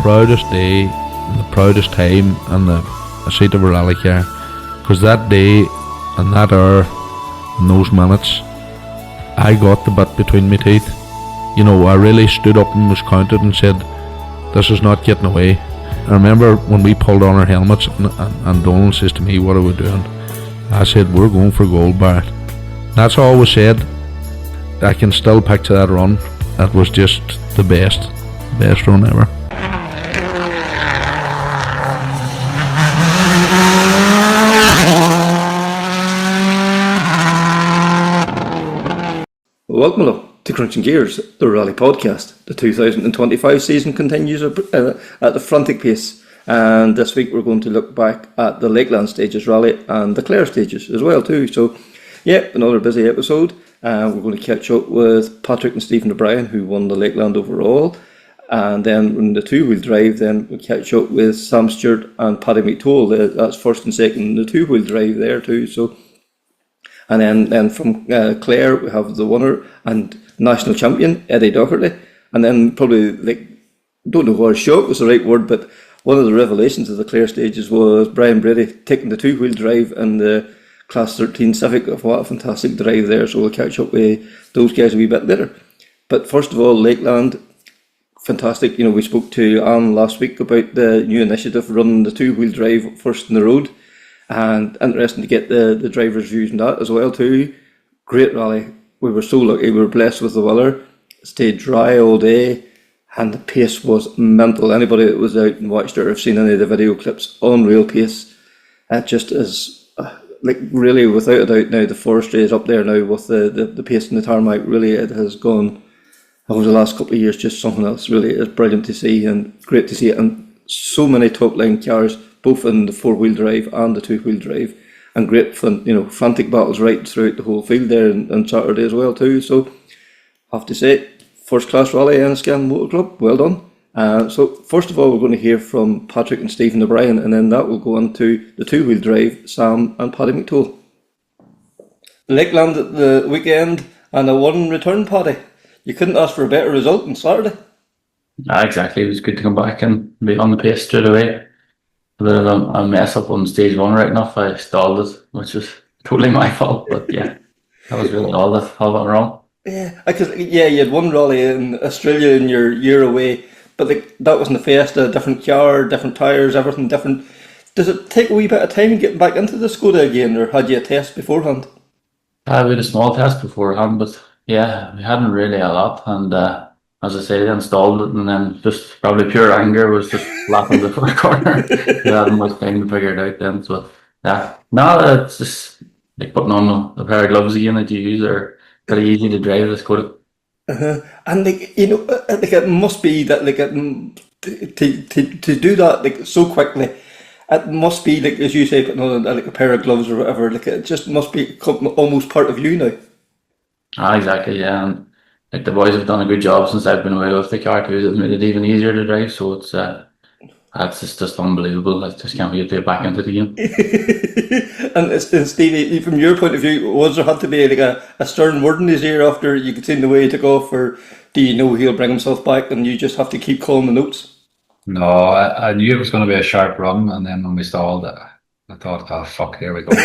proudest day, and the proudest time, and the seat of a rally car, because that day and that hour and those minutes, I got the bit between my teeth. You know, I really stood up and was counted and said, this is not getting away. I remember when we pulled on our helmets and Donald says to me, what are we doing? I said, we're going for gold, Barrett. That's all was said. I can still picture that run. That was just the best run ever. Welcome along to Krunching Gears, the rally podcast. The 2025 season continues at the frantic pace, and this week we're going to look back at the Lakeland Stages rally and the Clare Stages as well too. So yeah, another busy episode. We're going to catch up with Patrick and Stephen O'Brien, who won the Lakeland overall, and then in the two-wheel drive then we'll catch up with Sam Stewart and Paddy McToal. That's first and second in the two-wheel drive there too. So, and then from Clare we have the winner and national champion Eddie Doherty, and then probably, like, don't know whether shock was the right word, but one of the revelations of the Clare Stages was Brian Brady taking the two-wheel drive and the Class 13 Civic. What a fantastic drive there. So we'll catch up with those guys a wee bit later. But first of all, Lakeland, fantastic. You know, we spoke to Anne last week about the new initiative running the two-wheel drive first in the road, and interesting to get the drivers' views on that as well too. Great rally. We were so lucky. We were blessed with the weather. It stayed dry all day, and the pace was mental. Anybody that was out and watched it or have seen any of the video clips, unreal pace. It just is, like, really, without a doubt, now the forestry is up there now with the pace in the tarmac. Really, it has gone over the last couple of years, just something else. Really, it's brilliant to see and great to see it. And so many top line cars, both in the four-wheel drive and the two-wheel drive, and great fun, you know, frantic battles right throughout the whole field there on Saturday as well too. So I have to say, first class rally Enniscan Motor Club, well done. So first of all, we're going to hear from Patrick and Stephen O'Brien, and then that will go on to the two-wheel drive, Sam and Paddy McToal. Lakeland at the weekend and a one return, Paddy. You couldn't ask for a better result on Saturday. Exactly. It was good to come back and be on the pace straight away. A bit of a mess up on stage one, right enough. I stalled it, which was totally my fault, but yeah, that was really all that went wrong. Yeah, because you had one rally in Australia in your year away, but like, that wasn't a Fiesta, different car, different tyres, everything different. Does it take a wee bit of time getting back into the Skoda again, or had you a test beforehand? We had a small test beforehand, but yeah, we hadn't really a lot, and as I say, I installed it, and then just probably pure anger was just laughing the first corner. We hadn't much time to figure it out then, so yeah. No, it's just like putting on a pair of gloves again that you use are pretty easy to drive this Skoda. And like, you know, like, it must be that, like, to do that like so quickly, it must be, like, as you say, putting on like a pair of gloves or whatever. Like, it just must be almost part of you now. Exactly, yeah. And like, the boys have done a good job since I've been away with the car too. It's made it even easier to drive, so it's just unbelievable. I just can't wait to get back into the game. And Stevie, from your point of view, was there had to be like a stern word in his ear after you could see the way he took off, or do you know he'll bring himself back and you just have to keep calling the notes? No, I knew it was going to be a sharp run, and then when we stalled, I thought, oh fuck, here we go.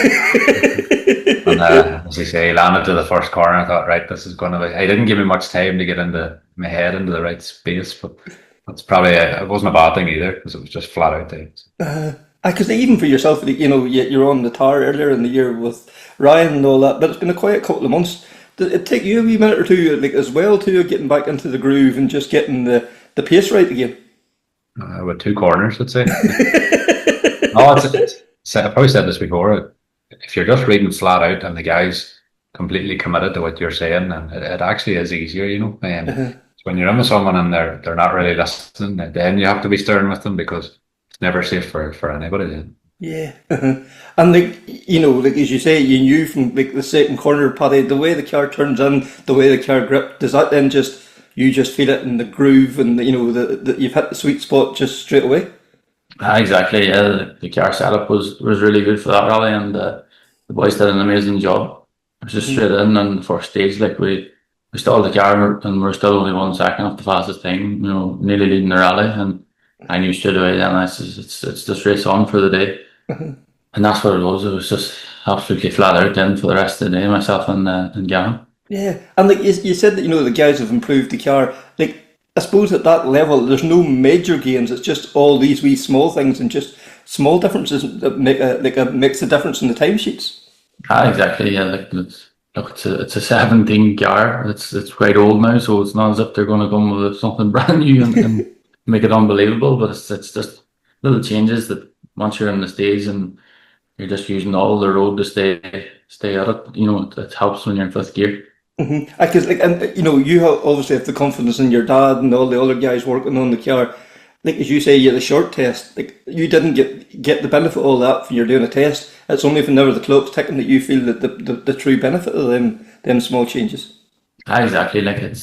And as I say, he landed to the first corner. I thought, right, this is going to be. He didn't give me much time to get into my head into the right space, but that's probably it wasn't a bad thing either, because it was just flat out there. Because even for yourself, you know, you're on the tar earlier in the year with Ryan and all that, but it's been a quiet couple of months. Did it take you a wee minute or two, like, as well, to getting back into the groove and just getting the pace right again? With two corners, I'd say. No, I've probably said this before. If you're just reading flat out and the guy's completely committed to what you're saying, and it actually is easier, you know. When you're in with someone and they're not really listening, then you have to be stern with them, because it's never safe for anybody then. Yeah. And like, you know, like, as you say, you knew from like the second corner, Paddy, the way the car turns in, the way the car gripped, does that then you just feel it in the groove, and you know that you've hit the sweet spot just straight away? Exactly, yeah. The car setup was really good for that rally, and the boys did an amazing job. It was just straight in on the first stage. Like, we stalled the car, and we're still only 1 second off the fastest time, you know, nearly leading the rally, and I knew straight away then it's just race on for the day. And that's what it was. It was just absolutely flat out then for the rest of the day, myself and Gavin. Yeah, and like you said that the guys have improved the car. Like I suppose at that level, there's no major gains. It's just all these wee small things and just small differences that makes a difference in the timesheets. Exactly. Yeah, it's a 17 car. It's quite old now, so it's not as if they're going to come with something brand new and make it unbelievable. But it's just little changes that once you're in the stage and you're just using all the road to stay at it. It helps when you're in fifth gear. Because you obviously have the confidence in your dad and all the other guys working on the car. Like as you say, you had a short test. Like you didn't get the benefit of all that when you're doing a test. It's only whenever the clock's ticking that you feel that the true benefit of them small changes. Exactly. Like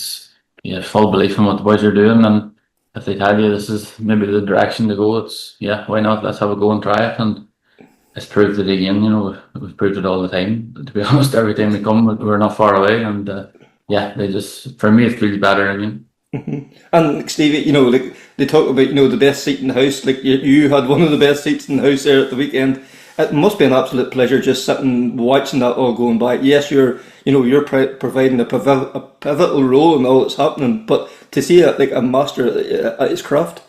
full belief in what the boys are doing, and if they tell you this is maybe the direction to go, it's why not? Let's have a go and try it. And it's proved it again. We've proved it all the time. To be honest, every time we come, we're not far away, and they just for me it feels better again. And like Stevie, like they talk about the best seat in the house. Like you had one of the best seats in the house there at the weekend. It must be an absolute pleasure just sitting watching that all going by. Yes, you're providing a pivotal role in all that's happening, but to see it like a master at his craft.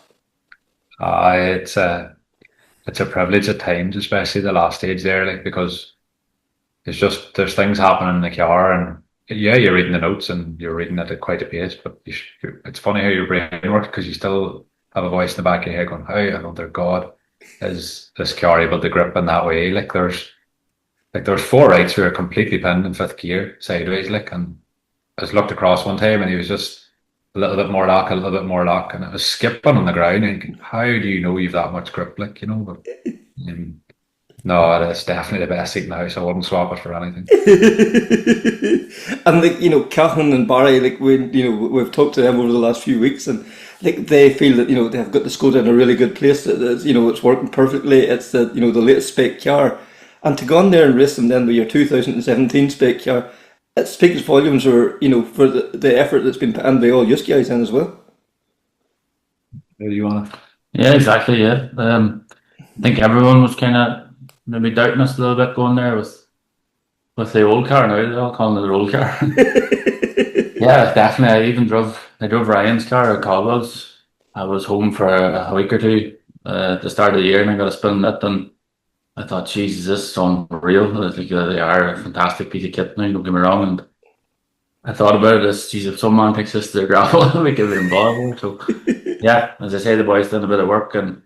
It's a privilege at times, especially the last stage there, like because there's things happening in the car, and you're reading the notes and you're reading it at quite a pace, but it's funny how your brain works because you still have a voice in the back of your head going, "How under God is this car able to grip in that way?" Like there's four rights who are completely pinned in fifth gear sideways, and I just looked across one time and he was just a little bit more lock, and it was skipping on the ground. And thinking, how do you know you've that much grip? But no, it's definitely the best seat in the house. I wouldn't swap it for anything. And Catherine and Barry, we've talked to them over the last few weeks, and they feel that they've got the Skoda in a really good place. That it's working perfectly. It's the latest spec car, and to go on there and race them then with your 2017 spec car, it speaks volumes for the effort that's been put in by all you guys in as well. Do you want to? Yeah, exactly. Yeah, I think everyone was kind of maybe doubting us a little bit going there with the old car. Now they're all calling it the old car. Yeah, definitely. I drove Ryan's car at Caldwell's. I was home for a week or two at the start of the year, and I got a spin it, and I thought, Jesus, this is unreal. They are a fantastic piece of kit now, don't get me wrong. And I thought about it as, geez, if someone takes this to the gravel, we could be involved. So, yeah, as I say, the boys done a bit of work and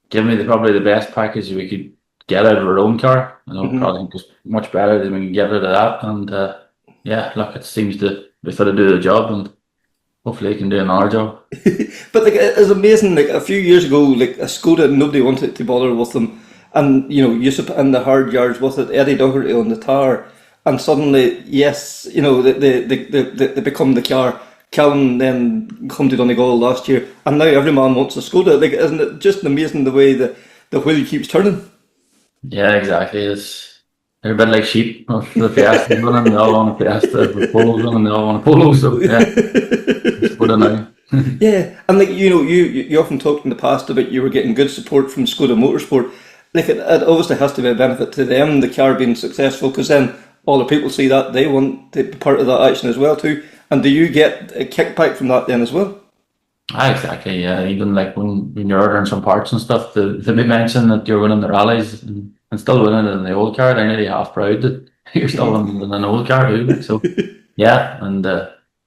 give me probably the best package we could get out of our own car. Probably just much better than we can get out of that. And, look, it seems to be fit to do the job, and hopefully he can do another job. But it's amazing. Like a few years ago, a Skoda, nobody wanted to bother with them. And you used to put in the hard yards with it, Eddie Doherty on the tower, and suddenly, yes, they become the car. Calvin then come to Donegal last year, and now every man wants a Skoda. Isn't it just amazing the way the wheel keeps turning? Yeah, exactly. They're a bit like sheep. The Fiesta and they all want a Fiesta. The Polo's and they all want a Polo. So yeah, it's Skoda now. Yeah, and you often talked in the past about you were getting good support from Skoda Motorsport. It obviously has to be a benefit to them, the car being successful, because then all the people see that they want to be part of that action as well too. And do you get a kickback from that then as well? Exactly. Yeah, even when you're ordering some parts and stuff, they may mention that you're winning the rallies and still winning in the old car. They're nearly half proud that you're still winning in an old car too. So yeah, and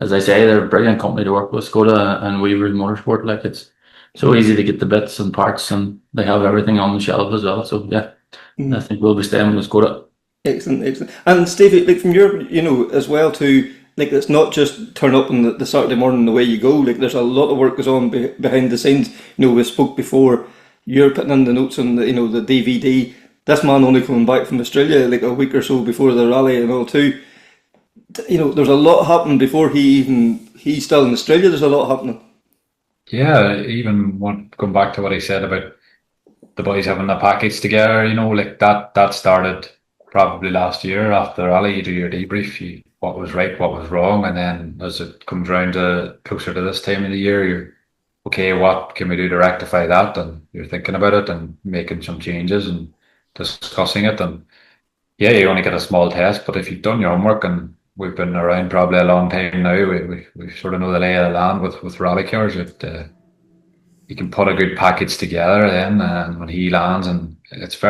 as I say, they're a brilliant company to work with, Skoda and Weaver's Motorsport. It's so easy to get the bits and parts, and they have everything on the shelf as well. So yeah, I think we'll be staying with Skoda. Excellent. And Stevie, from your, as well too, it's not just turn up on the Saturday morning and away you go. There's a lot of work goes on behind the scenes. We spoke before. You're putting in the notes on the DVD. This man only coming back from Australia a week or so before the rally and all too. There's a lot happening before he's still in Australia. There's a lot happening. Yeah, even going back to what he said about the boys having a package together, that started probably last year after the rally. You do your debrief, what was right, what was wrong, and then as it comes round to closer to this time of the year, okay, what can we do to rectify that? And you're thinking about it and making some changes and discussing it. And yeah, you only get a small test, but if you've done your homework, and we've been around probably a long time now, we sort of know the lay of the land with rally cars. You can put a good package together then, and when he lands, and it's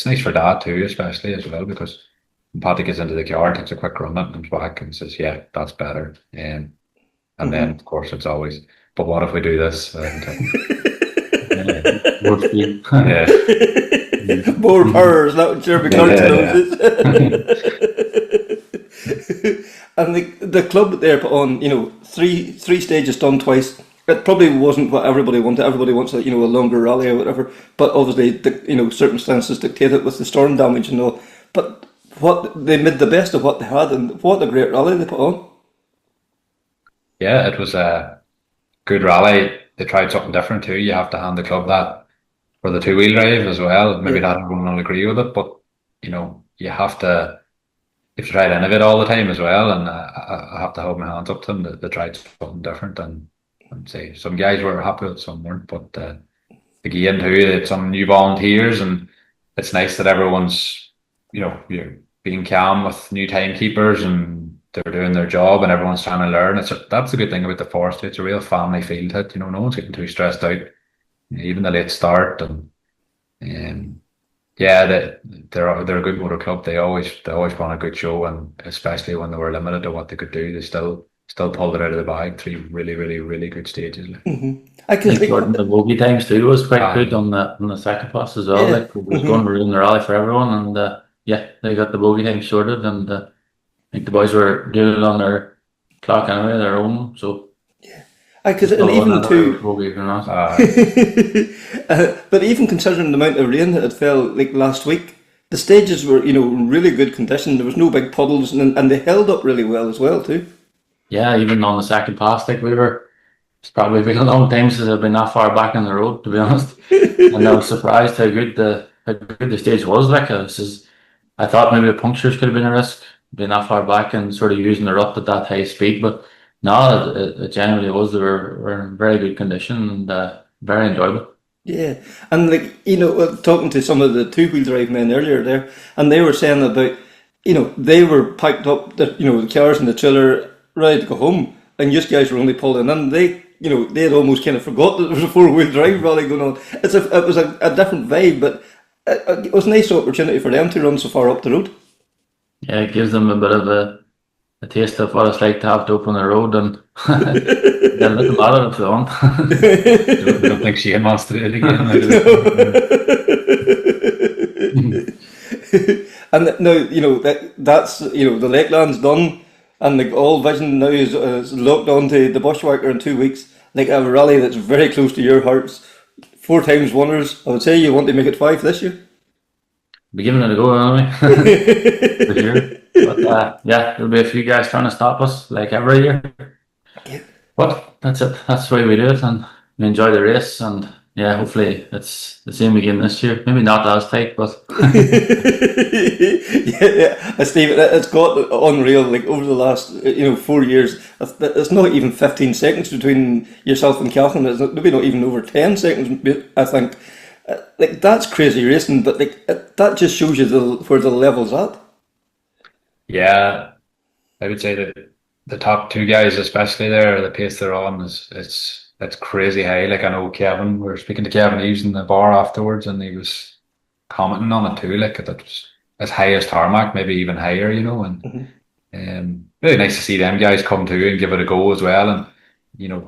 nice for Dad too, especially as well, because when Paddy gets into the car, takes a quick run and comes back and says, yeah, that's better. And then of course it's always, but what if we do this? More speed. Yeah. More power, is that what Jeremy Clarkson knows? And the club there put on, three stages done twice. It probably wasn't what everybody wanted. Everybody wants a longer rally or whatever. But obviously, circumstances dictate it with the storm damage and all. But what they made the best of what they had, and what a great rally they put on. Yeah, it was a good rally. They tried something different too. You have to hand the club that for the two-wheel drive as well. Maybe not everyone will agree with it, but you have to try to innovate all the time as well. And I have to hold my hands up to them. They tried something different, and say some guys were happy with it, some weren't. But again, too, they had some new volunteers, and it's nice that everyone's you're being calm with new timekeepers, and they're doing their job, and everyone's trying to learn. That's the good thing about the forest. It's a real family feel to it. No one's getting too stressed out. Even the late start, and yeah, they're a good motor club. They always put on a good show, and especially when they were limited to what they could do, they still pulled it out of the bag. 3 really, really, really good stages. I can think the bogey times too was quite good on the second pass as well. It was going to ruin the rally for everyone, and they got the bogey times sorted, and I think the boys were doing it on their clock anyway, their own. So because even too, bogey or not. but even considering the amount of rain that had fell like last week, the stages were in really good condition. There was no big puddles, and they held up really well as well too. Yeah, even on the second pass, it's probably been a long time since I've been that far back on the road, to be honest. And I was surprised how good the stage was. I thought maybe the punctures could have been a risk, being that far back and sort of using the rut at that high speed. But no, it generally was. They were in very good condition and very enjoyable. Yeah, and talking to some of the two-wheel drive men earlier there, and they were saying about, they were packed up, the cars and the trailer ready to go home, and you guys were only pulling in. They had almost kind of forgot that there was a four-wheel drive rally going on. It was a different vibe, but it was a nice opportunity for them to run so far up the road. Yeah, it gives them a bit of a taste of what it's like to have to open the road, and they'll let them out if they want. I don't think Shane wants to do it again. And now, that's the Lakeland's done, and all vision now is locked onto the Bushwhacker in 2 weeks. Like a rally that's very close to your hearts. 4 times winners. I would say you want to make it 5 this year. Be giving it a go anyway. For sure. But there'll be a few guys trying to stop us, like every year. Yeah. But that's it. That's the way we do it, and we enjoy the race. And hopefully it's the same again this year. Maybe not as tight, but Steve, it's got unreal. Like over the last 4 years, it's not even 15 seconds between yourself and Kathleen. It's maybe not even over 10 seconds. I think that's crazy racing, but that just shows you where the level's at. Yeah, I would say that the top 2 guys, especially there, the pace they're on it's crazy high. Like I know Kevin, we were speaking to Kevin Eves in the bar afterwards, and he was commenting on it too. Like that was as high as tarmac, maybe even higher, and really nice to see them guys come too and give it a go as well. And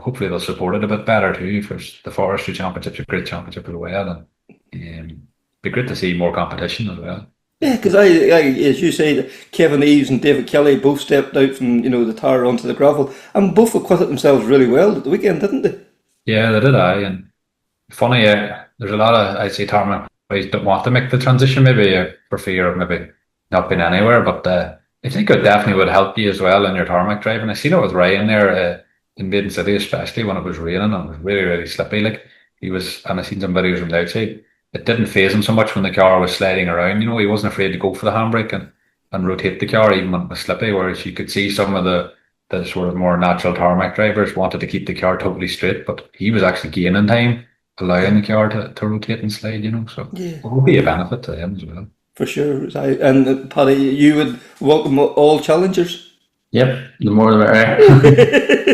hopefully they'll support it a bit better too. For the Forestry Championship's a great championship as well, and be great to see more competition as well. Yeah, because I, as you say, Kevin Eves and David Kelly both stepped out from the tar onto the gravel, and both acquitted themselves really well at the weekend, didn't they? Yeah, they did. And funny, there's a lot of, I'd say, tarmac guys don't want to make the transition, maybe for fear of maybe not being anywhere. But I think it definitely would help you as well in your tarmac drive. And I seen it with Ryan there in Maiden City, especially when it was raining and it was really, really slippy. Like and I seen some videos from the outside. It didn't faze him so much when the car was sliding around. He wasn't afraid to go for the handbrake and rotate the car even when it was slippy, whereas you could see some of the the sort of more natural tarmac drivers wanted to keep the car totally straight, but he was actually gaining time, allowing the car to rotate and slide, so Yeah. it will be a benefit to him as well. For sure. And Paddy, you would welcome all challengers? Yep, the more the merrier.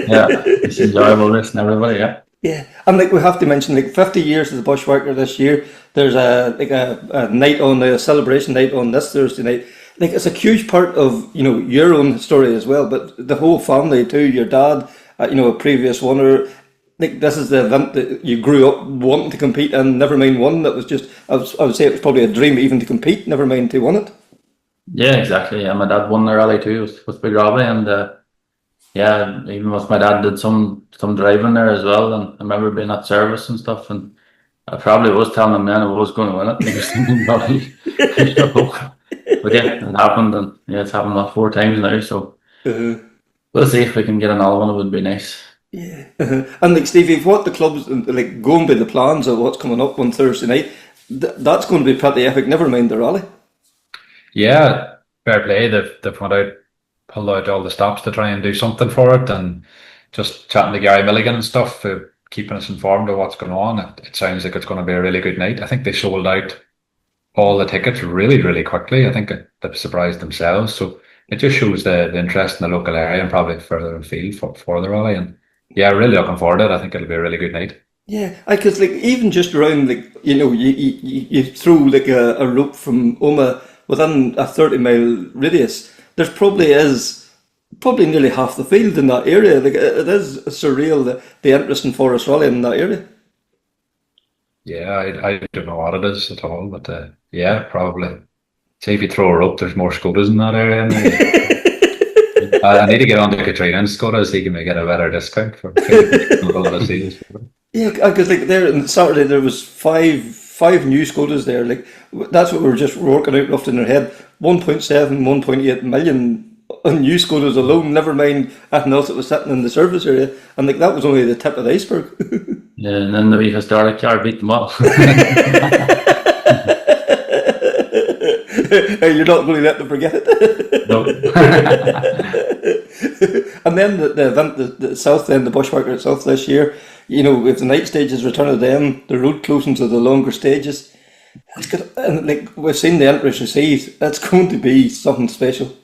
Yeah, it's enjoyable listening to everybody, yeah. Yeah, and we have to mention 50 years as a bushwhacker this year. There's a night on, a celebration night on this Thursday night. It's a huge part of your own story as well, but the whole family too. Your dad, a previous winner. This is the event that you grew up wanting to compete in. Never mind one that was just. I would say it was probably a dream even to compete. Never mind to win it. Yeah, exactly. Yeah, my dad won the rally too with Big Robbie, and yeah, even with my dad did some driving there as well, and I remember being at service and stuff, and I probably was telling him then I was going to win it. He was thinking probably. But yeah, it happened, and yeah, it's happened about 4 times now, so we'll see if we can get another one. It would be nice. Yeah. And Stevie, what the clubs going by the plans of what's coming up on Thursday night, that's going to be pretty epic, never mind the rally. Yeah, fair play. They've pulled out all the stops to try and do something for it, and just chatting to Gary Milligan and stuff, keeping us informed of what's going on. It sounds like it's going to be a really good night. I think they sold out all the tickets really, really quickly. I think they've surprised themselves. So it just shows the interest in the local area and probably further afield for the rally. And yeah, really looking forward to it. I think it'll be a really good night. Yeah, because even just around you throw a rope from Oma within a 30-mile radius, there's probably nearly half the field in that area. It is surreal the interest in Forest Rally in that area. Yeah, I don't know what it is at all, but yeah, probably. Say if you throw a rope, there's more Skodas in that area. I need to get on to Katrina and Skoda so he can get a better discount for the seasons. Yeah, because there on Saturday there was five new Skodas there. That's what we were just working out roughly in our head. 1.7, 1.8 million on new Skodas alone. Never mind anything else that was sitting in the service area, and that was only the tip of the iceberg. Yeah, and then the wee historic car beat them up. You're not going to let them forget it. No. And then the event, the South End, the Bushwhacker itself this year, with the night stages, return of them, the road closing to the longer stages. It's good, and we've seen the interest received. It's going to be something special.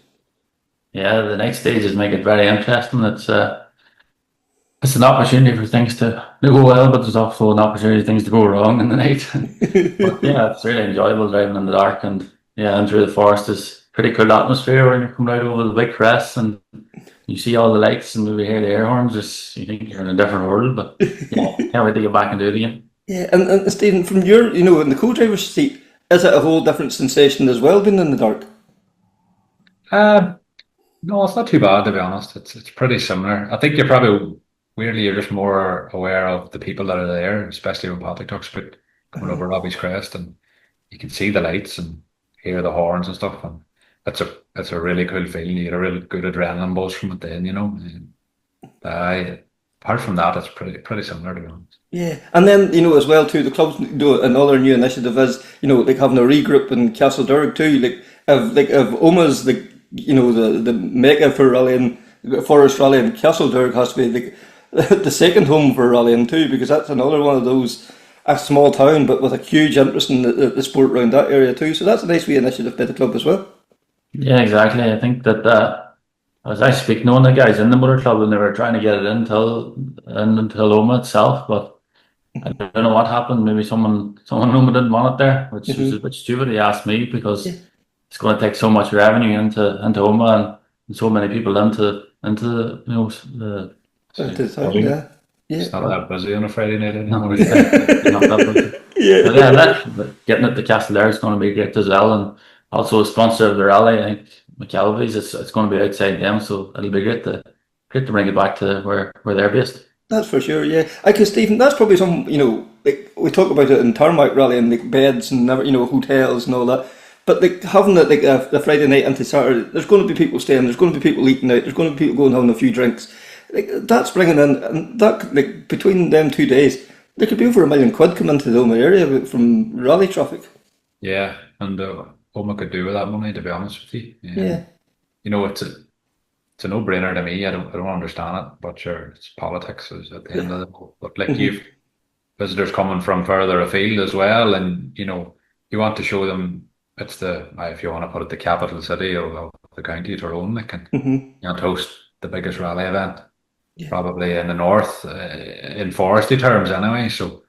Yeah, the night stages make it very interesting. It's an opportunity for things to go well, but there's also an opportunity for things to go wrong in the night. But yeah, it's really enjoyable driving in the dark, and yeah, and through the forest is pretty cool atmosphere when you're coming out over the big crests and you see all the lights and maybe hear the air horns. You think you're in a different world, but yeah, can't wait to get back and do it again. Yeah, and Stephen, from your, in the co-driver's seat, is it a whole different sensation as well, being in the dark? No, it's not too bad, to be honest. It's pretty similar. I think you're just more aware of the people that are there, especially when Patrick talks about coming over Robbie's Crest, and you can see the lights and hear the horns and stuff, and it's a really cool feeling. You get a really good adrenaline buzz from it then, apart from that, it's pretty similar, to be honest. Yeah, and then, as well too, the clubs do another new initiative is, having a regroup in Castlederg too, of Oma's, the mecca for rallying, Forest Rally, and Castlederg has to be the second home for rallying too, because that's another one of those, a small town but with a huge interest in the sport around that area too. So that's a nice wee initiative by the club as well. Yeah, exactly. I think that I was actually speaking to one of the guys in the motor club, and they were trying to get it until Oma itself, but I don't know what happened. Maybe someone in Oma didn't want it there, which was a bit stupid. He asked me because it's going to take so much revenue into Oma and so many people into the town. It's not that busy on a Friday night. No, it's not that busy. But getting it to Castlederg is going to be great as well, and also a sponsor of the rally, I think McKelvey's. It's going to be outside them, so it'll be great to bring it back to where they're based. That's for sure, yeah. Because Stephen, that's probably some, we talk about it in tarmac rally and beds and hotels and all that. But having it the Friday night into Saturday, there's going to be people staying, there's going to be people eating out, there's going to be people going having a few drinks. That's bringing in, and that between them 2 days, there could be over £1 million coming into the Oma area from rally traffic. Yeah, and Oma could do with that money, to be honest with you. Yeah. it's a no-brainer to me. I don't understand it, but sure, it's politics is at the end of the day. But like you've visitors coming from further afield as well, and you want to show them it's if you want to put it, the capital city of the county, Tyrone. Like, and you want to host the biggest rally event probably in the north, in foresty terms anyway. So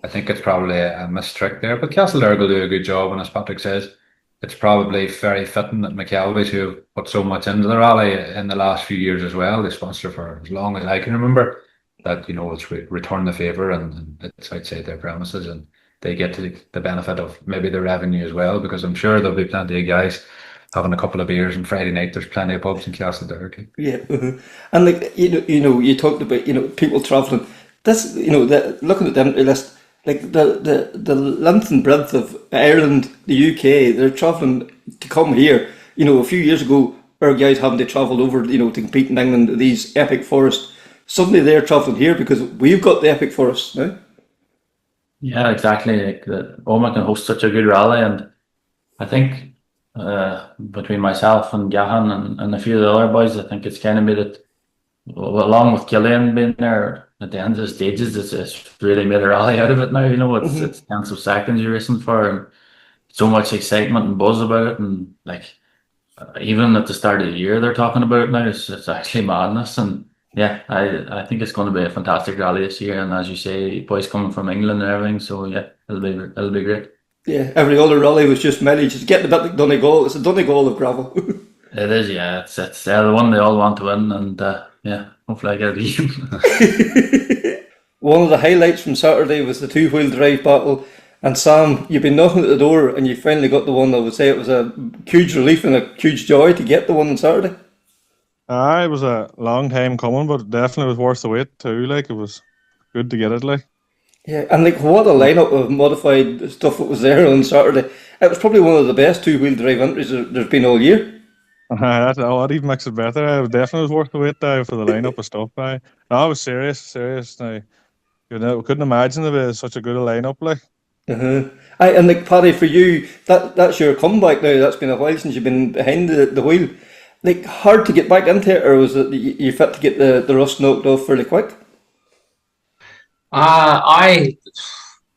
I think it's probably a missed trick there. But Castledurg will do a good job, and as Patrick says, it's probably very fitting that McKelvey's, who have put so much into the rally in the last few years as well, they sponsor for as long as I can remember, that it's return the favour, and it's outside their premises, and they get to the benefit of maybe the revenue as well, because I'm sure there'll be plenty of guys having a couple of beers on Friday night. There's plenty of pubs in Castledurg. Yeah, and like you talked about people travelling. This looking at the empty list, like the length and breadth of Ireland, the UK, they're travelling to come here. A few years ago, our guys having to travel over, to compete in England, these epic forests. Suddenly they're travelling here because we've got the epic forests now. Yeah, exactly. Like Oma can host such a good rally, and I think between myself and Gahan and a few of the other boys, I think it's kind of made it, along with Gillian being there at the end of the stages, it's really made a rally out of it now. It's tens of seconds you're racing for, and so much excitement and buzz about it, and like even at the start of the year they're talking about it now. It's actually madness, and yeah, I think it's going to be a fantastic rally this year, and as you say, boys coming from England and everything, so yeah, it'll be great. Yeah, every other rally was just mileage. Just getting a bit like Donegal. It's a Donegal of gravel. It is, yeah. It's the one they all want to win, and yeah, hopefully I get it even. One of the highlights from Saturday was the two-wheel drive battle. And Sam, you've been knocking at the door, and you finally got the one. I would say it was a huge relief and a huge joy to get the one on Saturday. It was a long time coming, but definitely was worth the wait too. Like, it was good to get it. Like, yeah, and like what a lineup of modified stuff that was there on Saturday. It was probably one of the best two-wheel drive entries there's been all year. That even makes it better. It definitely was worth the wait for the lineup of stuff. No, I was serious. Now, couldn't imagine there was such a good lineup. Like, And like Paddy, for you, that's your comeback now. That's been a while since you've been behind the wheel. Like, hard to get back into it, or was it you fit to get the rust knocked off fairly quick? I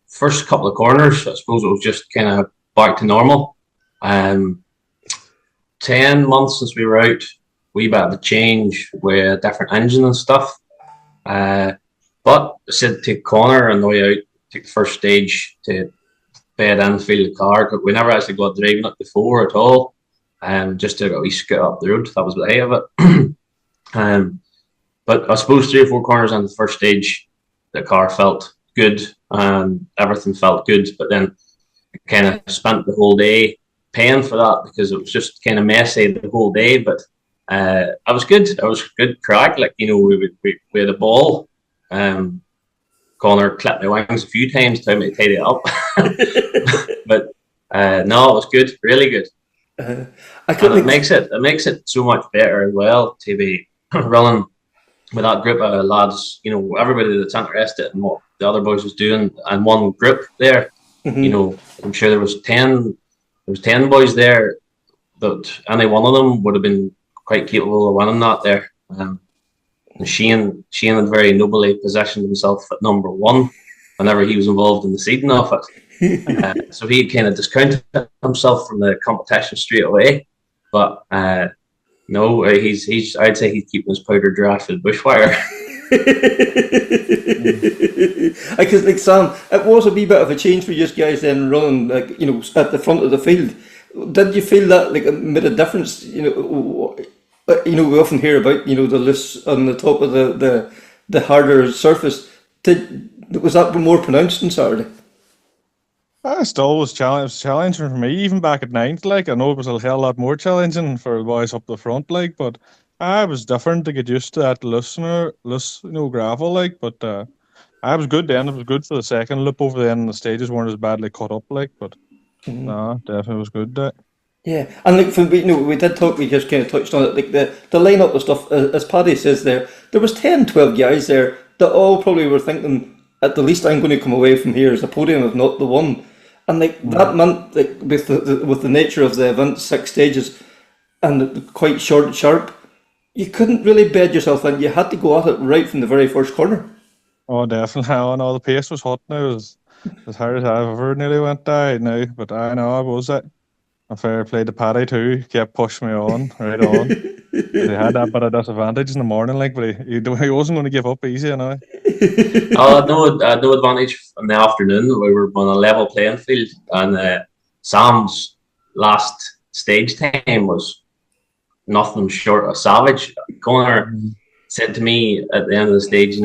first couple of corners, I suppose it was just kind of back to normal. 10 months since we were out, we had the change with a different engine and stuff. But I said take corner on the way out, take the first stage to bed in, feel the car. We never actually got driving it before at all. Just to go scoot up the road. That was the height of it. But I suppose 3 or 4 corners on the first stage, the car felt good and everything felt good. But then I kind of spent the whole day paying for that because it was just kind of messy the whole day. But I was good. I was good crack. Like, we had a ball. Connor clipped my wings a few times, time to tidy it up. But no, it was good, really good. It makes it so much better as well to be running with that group of lads. Everybody that's interested in what the other boys was doing, and one group there. I'm sure there was 10 boys there that any one of them would have been quite capable of winning that there. And Shane had very nobly positioned himself at number 1 whenever he was involved in the seeding of it. So he kind of discounted himself from the competition straight away. But no, I'd say he's keeping his powder dry for the bushwire. Because like Sam, it was a wee bit of a change for you guys then running at the front of the field. Did you feel that like it made a difference? We often hear about the loose on the top of the harder surface. Was that more pronounced on Saturday? I still was challenging for me, even back at 9th. Like, I know it was a hell lot more challenging for the boys up the front. Like, but I was different to get used to that loose gravel. Like, but I was good then. It was good for the second loop over the end. The stages weren't as badly cut up. Like, but no, definitely was good. Yeah, and like we did talk. We just kind of touched on it. Like the lineup of stuff, as Paddy says there was 10, 12 guys there that all probably were thinking, at the least I'm going to come away from here as a podium, if not the one. And like that meant, like with the nature of the event, 6 stages, and quite short and sharp, you couldn't really bed yourself in. You had to go at it right from the very first corner. Oh, definitely. Oh, no, the pace was hot now. It was as hard as I've ever nearly went down now. But I know I was it. A fair play to Paddy too. Kept pushing me on, right on. He had that bit of disadvantage in the morning, like, but he wasn't going to give up easy, you know. I had no advantage in the afternoon. We were on a level playing field, and Sam's last stage time was nothing short of savage. Connor said to me at the end of the stage,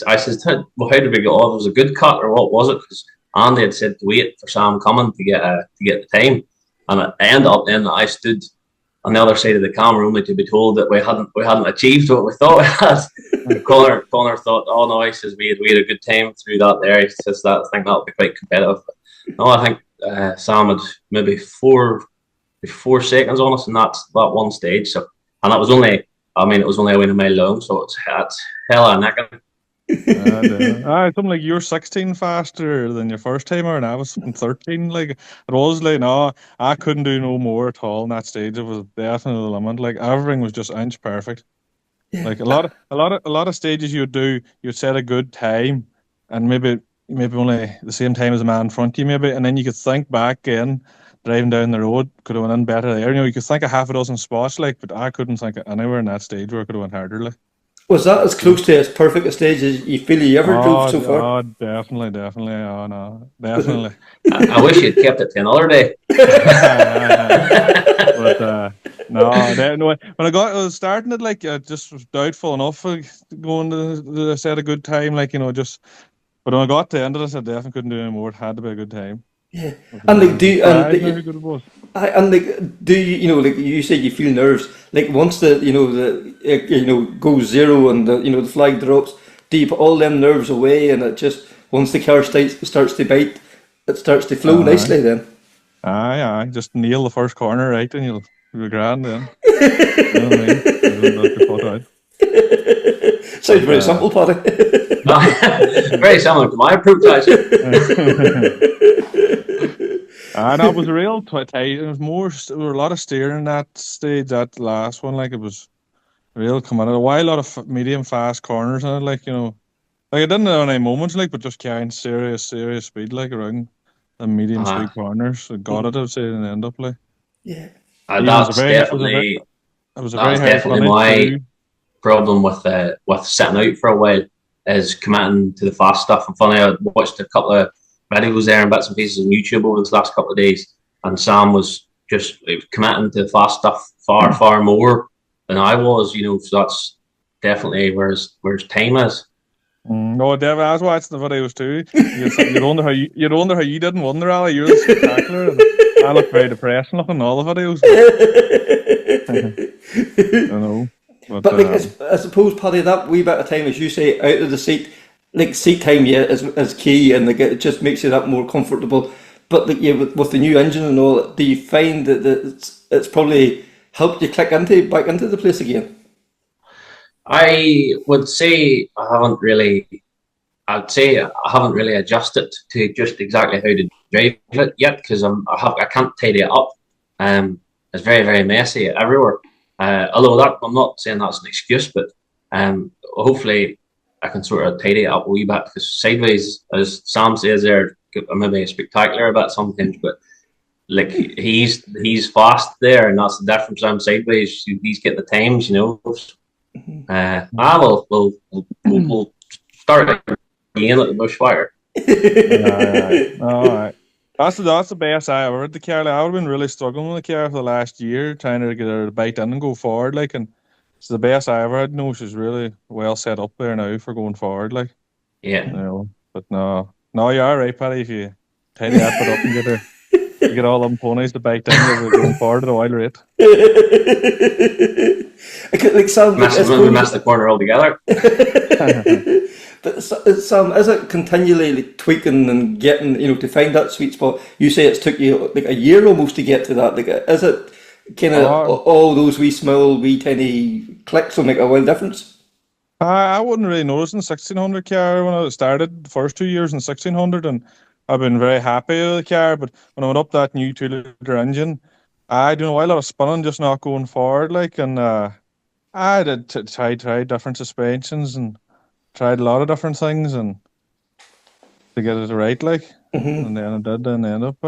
I said, "Well, how did we get off? Was it a good cut or what was it?" Because Andy had said to wait for Sam coming to get the time, and I ended up then I stood on the other side of the camera only to be told that we hadn't achieved what we thought we had. Connor thought, "Oh no," he says, we had a good time through that there. He says that I think that'll be quite competitive. But no, I think Sam had maybe four seconds on us in that one stage. So, and that was only, it was only a win a mile long, so it's hella necking. Something like you're 16 faster than your first timer, and I was 13. Like it was like no, I couldn't do no more at all in that stage. It was definitely the limit. Like everything was just inch perfect. Like a lot of stages you'd set a good time, and maybe only the same time as the man in front of you, maybe, and then you could think back in driving down the road, could have went in better there. You could think of half a dozen spots, like, but I couldn't think of anywhere in that stage where I could have went harder, like. Was that as close to as perfect a stage as you feel you ever drove so far? Oh, definitely. Oh, no, definitely. I wish you'd kept it to another day. But no, when I was starting it, like, I just was doubtful enough of going to set a good time, like, just. But when I got to the end of it, I definitely couldn't do any more. It had to be a good time. Yeah, and like, do you like you said you feel nerves, like once the goes zero and the flag drops, do you put all them nerves away and it just once the car starts to bite, it starts to flow nicely then? Aye, just nail the first corner right and you'll be grand then. You know what I mean? Sounds very simple, Paddy. Very similar to my approach. And it was a real tight. It was more. There were a lot of steering in that stage. That last one, like it was real coming out. A lot of medium fast corners, and like like I didn't have any moments, like, but just carrying serious speed, like around the medium speed corners. I got it, I'd say, in the end up, like. Yeah, that's definitely my problem with sitting out for a while is committing to the fast stuff. And funny, I watched a couple of videos there and bits and pieces on YouTube over this last couple of days, and Sam was just committing to the fast stuff far more than I was. So that's definitely where his time is. No, Dev, I was watching the videos too. You'd wonder how you didn't win the rally. You're spectacular. I look very depressing looking in all the videos. I know. But like, I suppose, Paddy, that wee bit of time, as you say, out of the seat, like seat time, is key, and like it just makes you that more comfortable. But like, with the new engine and all, do you find that it's probably helped you back into the place again? I would say I haven't really adjusted to just exactly how to drive it yet because I can't tidy it up. It's very, very messy everywhere. Although I'm not saying that's an excuse, but hopefully I can sort of tidy it up a wee bit because sideways, as Sam says, they're maybe spectacular a bit sometimes, but like he's fast there, and that's the difference. I'm sideways; he's getting the times, We'll start again at the bushfire. All right. That's the best I ever had the car. Like, I would have been really struggling with the car for the last year, trying to get her to bite in and go forward. Like, and it's the best I ever had. She's really well set up there now for going forward. Like, yeah. But no, you're all right, Paddy. If you tidy that bit up and get all them ponies to bite in, they're going forward at a wild rate. Like Sam, we messed the corner altogether. But Sam, is it continually tweaking and getting, to find that sweet spot? You say it's took you like a year almost to get to that. Like, is it kind of all those wee tiny clicks will make a wild difference? I wouldn't really notice in the 1600 car when I started the first 2 years in 1600, and I've been very happy with the car. But when I went up that new 2-litre engine, I do a lot of spinning, just not going forward, like, and I did try different suspensions and tried a lot of different things and to get it right, like. And then I did, and end up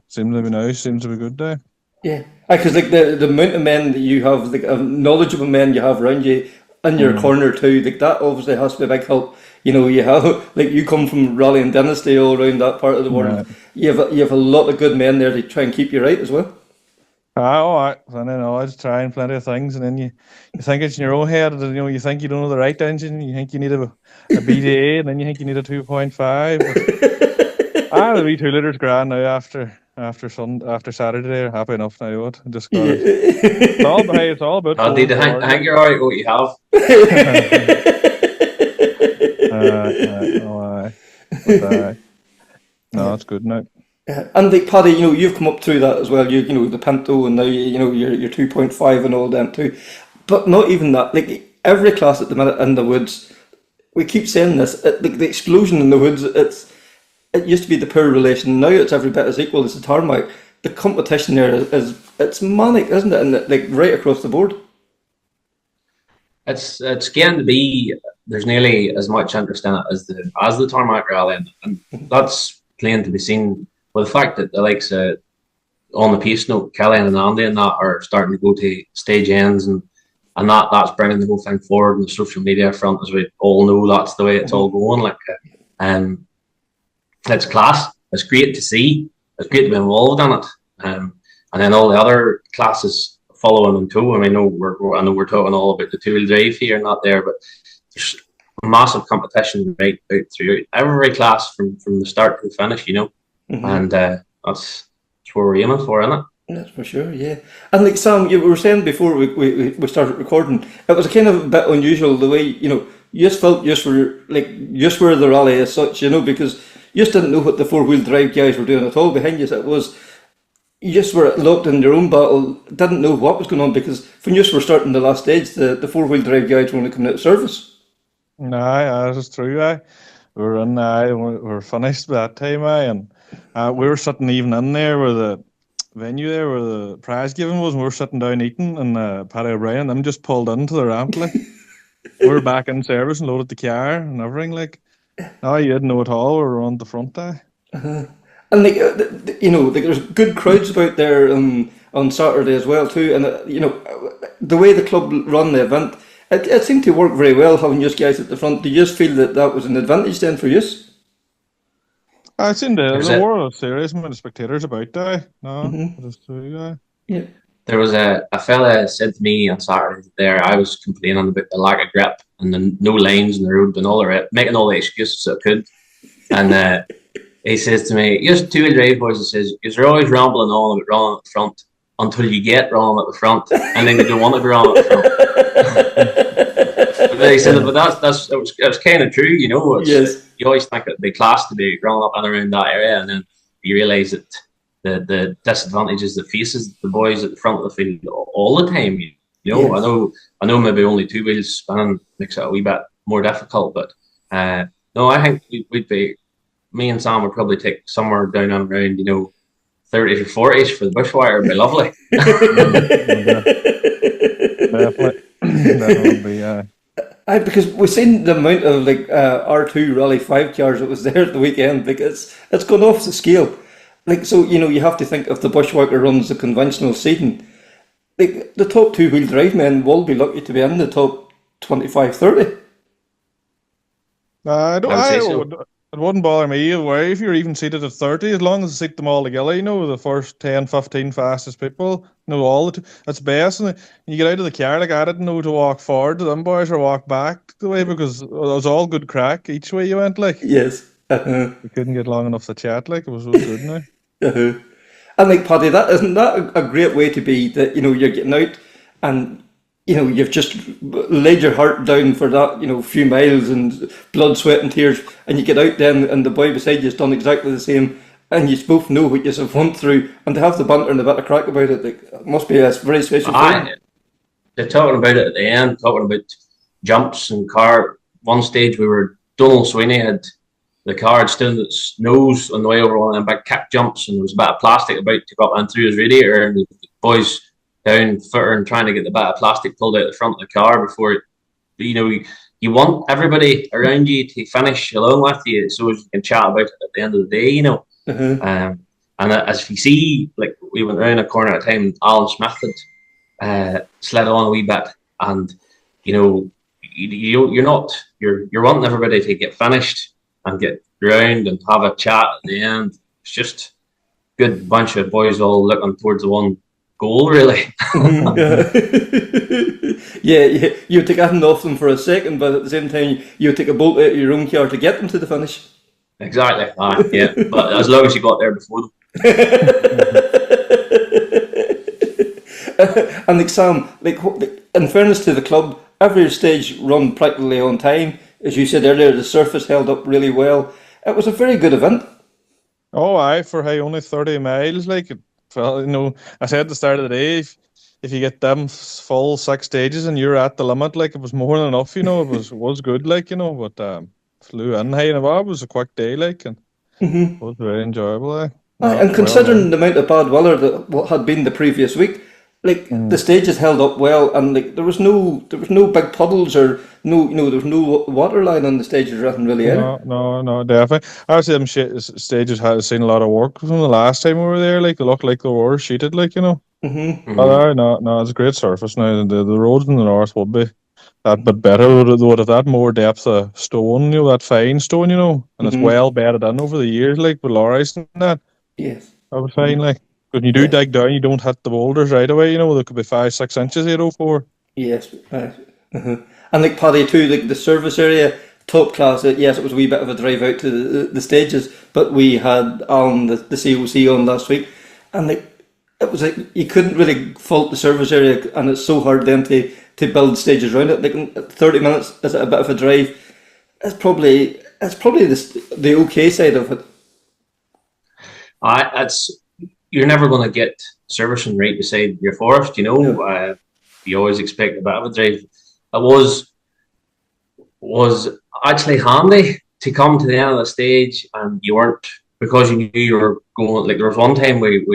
seemed to be nice, seems to be good day. Yeah, because like the amount of men that you have, like knowledgeable men you have around you in your corner too, like that obviously has to be a big help. You know, you have like you come from Raleigh and Dynasty all around that part of the world. Right. You have a lot of good men there to try and keep you right as well. All right. And then I was trying plenty of things, and then you think it's in your own head, and you think you don't know the right engine, you think you need a BDA, and then you think you need a 2.5. The wee 2 litres grand now after Saturday there, happy enough now. What just got it. It's all about. I think you're alright what you have. No, it's good now. And like Paddy, you know, you've come up through that as well. You know the Pinto, and now you know your 2.5 and all them too. But not even that. Like every class at the minute in the woods, we keep saying this. Like the explosion in the woods, it used to be the poor relation. Now it's every bit as equal as the tarmac. The competition there it's manic, isn't it? And like right across the board. It's getting to be. There's nearly as much interest in it as the tarmac rally, and that's plain to be seen with the fact that the likes on the piece note, Kelly and Andy and that are starting to go to stage ends, and that's bringing the whole thing forward on the social media front, as we all know. That's the way it's all going. Like, it's class. It's great to see. It's great to be involved in it. And then all the other classes following them too. I know we're talking all about the 2-wheel drive here and not there, but there's massive competition right out through every class from the start to the finish, you know. And that's where we're aiming for, isn't it? That's for sure, yeah. And like Sam, you were saying before we started recording, it was a kind of a bit unusual the way, you know, you just felt you were the rally as such, you know, because you just didn't know what the 4-wheel drive guys were doing at all behind you. So it was, you just were locked in your own battle, didn't know what was going on, because when you were starting the last stage, the 4-wheel drive guys were only coming out of service. No, that's true. We were in, we were finished by that time, and we were sitting even in there where the venue there where the prize giving was, and we were sitting down eating, and Paddy O'Brien and them just pulled into the ramp, like. We were back in service and loaded the car and everything, like. No, you didn't know at all. We were on the front there. And like you know, like there's good crowds about there on Saturday as well too. And you know, the way the club run the event, it seemed to work very well having you guys at the front. Do you just feel that was an advantage then for you? I seen there were a serious amount of spectators about there. No, just true. Yeah. There was a fella said to me on Saturday there, I was complaining about the lack of grip and the no lines in the road and all the rest, making all the excuses I could. And he says to me, "Just 2-wheel drive boys," he says, "you're always rambling on about rolling at the front until you get rolling at the front, and then you don't want to be rolling at the front." But he said, "But it was kind of true, you know. Yes. You always think it'd be class to be rolling up and around that area, and then you realise that the disadvantages that faces the boys at the front of the field all the time. You know, yes. I know maybe only 2 wheels spinning makes it a wee bit more difficult, but no, I think we'd be. Me and Sam would probably take somewhere down and around, you know, 30s or 40s for the bushwire. It'd be lovely." That would be, because we've seen the amount of like R2 Rally 5 cars that was there at the weekend. Like it's gone off the scale. Like, so, you know, you have to think if the bushwhacker runs the conventional seating, like the top 2-wheel drive men will be lucky to be in the top 25, 30. It wouldn't bother me either way if you're even seated at 30, as long as they seat them all together, you know, the first 10, 15 fastest people, you know, that's best. And you get out of the car, like I didn't know to walk forward to them boys or walk back the way, because it was all good crack each way you went, like. Yes. We couldn't get long enough to chat, like, it was really good now. And like, Paddy, isn't that a great way to be, that, you know, you're getting out and, you know, you've just laid your heart down for that, you know, few miles and blood, sweat and tears, and you get out then and the boy beside you has done exactly the same, and you both know what you have went through, and to have the banter and a bit of crack about it, like, it must be a very special thing. They're talking about it at the end, talking about jumps and car. One stage Donald Sweeney had the car had stood in its nose on the way over one of them big kick jumps, and there was a bit of plastic about to go up and through his radiator, and the boys down footer and trying to get the bit of plastic pulled out the front of the car before, you want everybody around you to finish along with you so as you can chat about it at the end of the day, And as you see, like we went round a corner at a time, Alan Smith had slid on a wee bit, and you're wanting everybody to get finished and get round and have a chat at the end. It's just a good bunch of boys all looking towards the one goal, really. Yeah, you take that off them for a second, but at the same time, you take a bolt out of your own car to get them to the finish. Exactly. Yeah, but as long as you got there before them. And like Sam, in fairness to the club, every stage run practically on time. As you said earlier, the surface held up really well. It was a very good event. Oh, aye, for only 30 miles, like, well, I said at the start of the day, if you get them full 6 stages and you're at the limit, like, it was more than enough, it was good, like, but flew in high and it was a quick day, like, and it was very enjoyable, And considering the amount of bad weather that had been the previous week, like the stages held up well, and like there was no big puddles or there was no water line on the stages or anything really. No, definitely. Obviously, them stages had seen a lot of work from the last time we were there. Like they looked like they were sheeted, like But no, it's a great surface now. The roads in the north would be that bit better. They would have that more depth of stone, that fine stone, and it's well bedded in over the years, like with lorries and that. Yes, that would fine, like. When you do dig down, you don't hit the boulders right away. There could be 5-6 inches 804. Yes, and like Paddy too, like the service area, top class. Yes, it was a wee bit of a drive out to the stages, but we had Alan, the COC, on last week, and like it was like you couldn't really fault the service area, and it's so hard then to build stages around it. Like 30 minutes is a bit of a drive. It's probably the okay side of it. You're never going to get servicing right beside your forest, you always expect a bit of a drive. It was actually handy to come to the end of the stage and you weren't, because you knew you were going, like there was one time we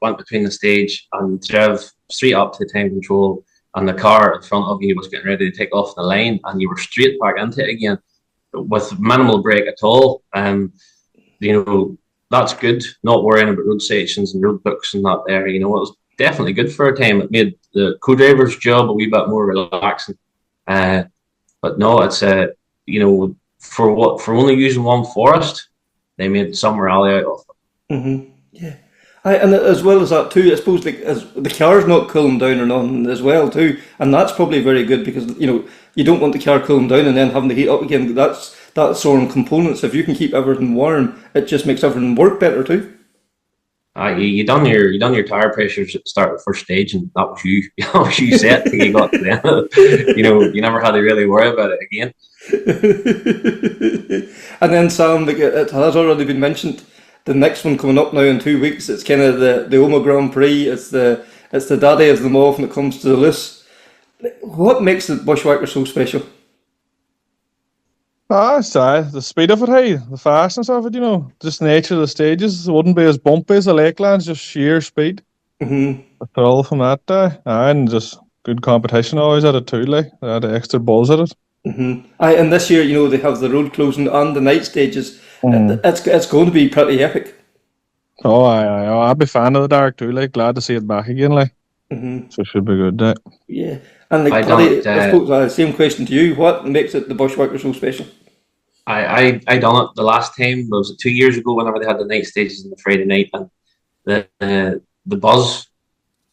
went between the stage and drove straight up to the time control and the car in front of you was getting ready to take off the line and you were straight back into it again with minimal break at all. That's good, not worrying about road sections and road books and that there. It was definitely good for a time. It made the co-driver's job a wee bit more relaxing. But no, it's for only using one forest, they made some rally out of it. Yeah. And as well as that too, I suppose as the car's not cooling down or nothing as well too, and that's probably very good because you don't want the car cooling down and then having to heat up again. That's on components. If you can keep everything warm, it just makes everything work better too. You done your tire pressures at the start of the first stage, and that was you. You set till you got to the end. You never had to really worry about it again. And then Sam, it has already been mentioned. The next one coming up now in 2 weeks, it's kind of the Oma Grand Prix. It's the daddy of them all when it comes to the loose. What makes the Bushwhacker so special? The speed of it, the fastness of it, just the nature of the stages. It wouldn't be as bumpy as the Lakelands, just sheer speed. A thrill from that day. And just good competition always at it too, like. They had extra buzz at it. And this year, they have the road closing and the night stages. It's going to be pretty epic. I'll be a fan of the dark too, like. Glad to see it back again, like. So it should be good, Yeah. And I suppose same question to you. What makes it the Bushwhacker so special? I done it the last time. Was it 2 years ago? Whenever they had the night stages on the Friday night, and the buzz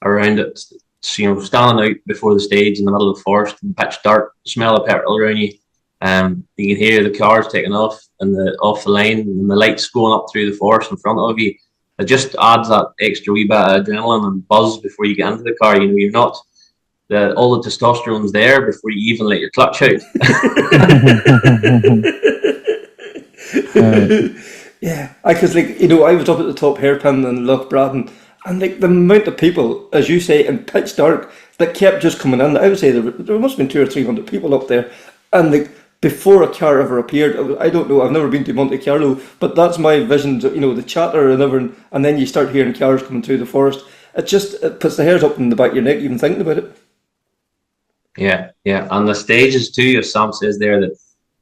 around it, standing out before the stage in the middle of the forest, and pitch dark, smell of petrol around you. You can hear the cars taking off off the line, and the lights going up through the forest in front of you. It just adds that extra wee bit of adrenaline and buzz before you get into the car. You're not. All the testosterone's there before you even let your clutch out. Yeah, because I was up at the top hairpin in Loch Braden, and the amount of people, as you say, in pitch dark that kept just coming in. I would say there must have been 200 or 300 people up there, and before a car ever appeared. I don't know. I've never been to Monte Carlo, but that's my vision. The chatter and everything, and then you start hearing cars coming through the forest. it puts the hairs up in the back of your neck even thinking about it. Yeah, and the stages too, as Sam says there,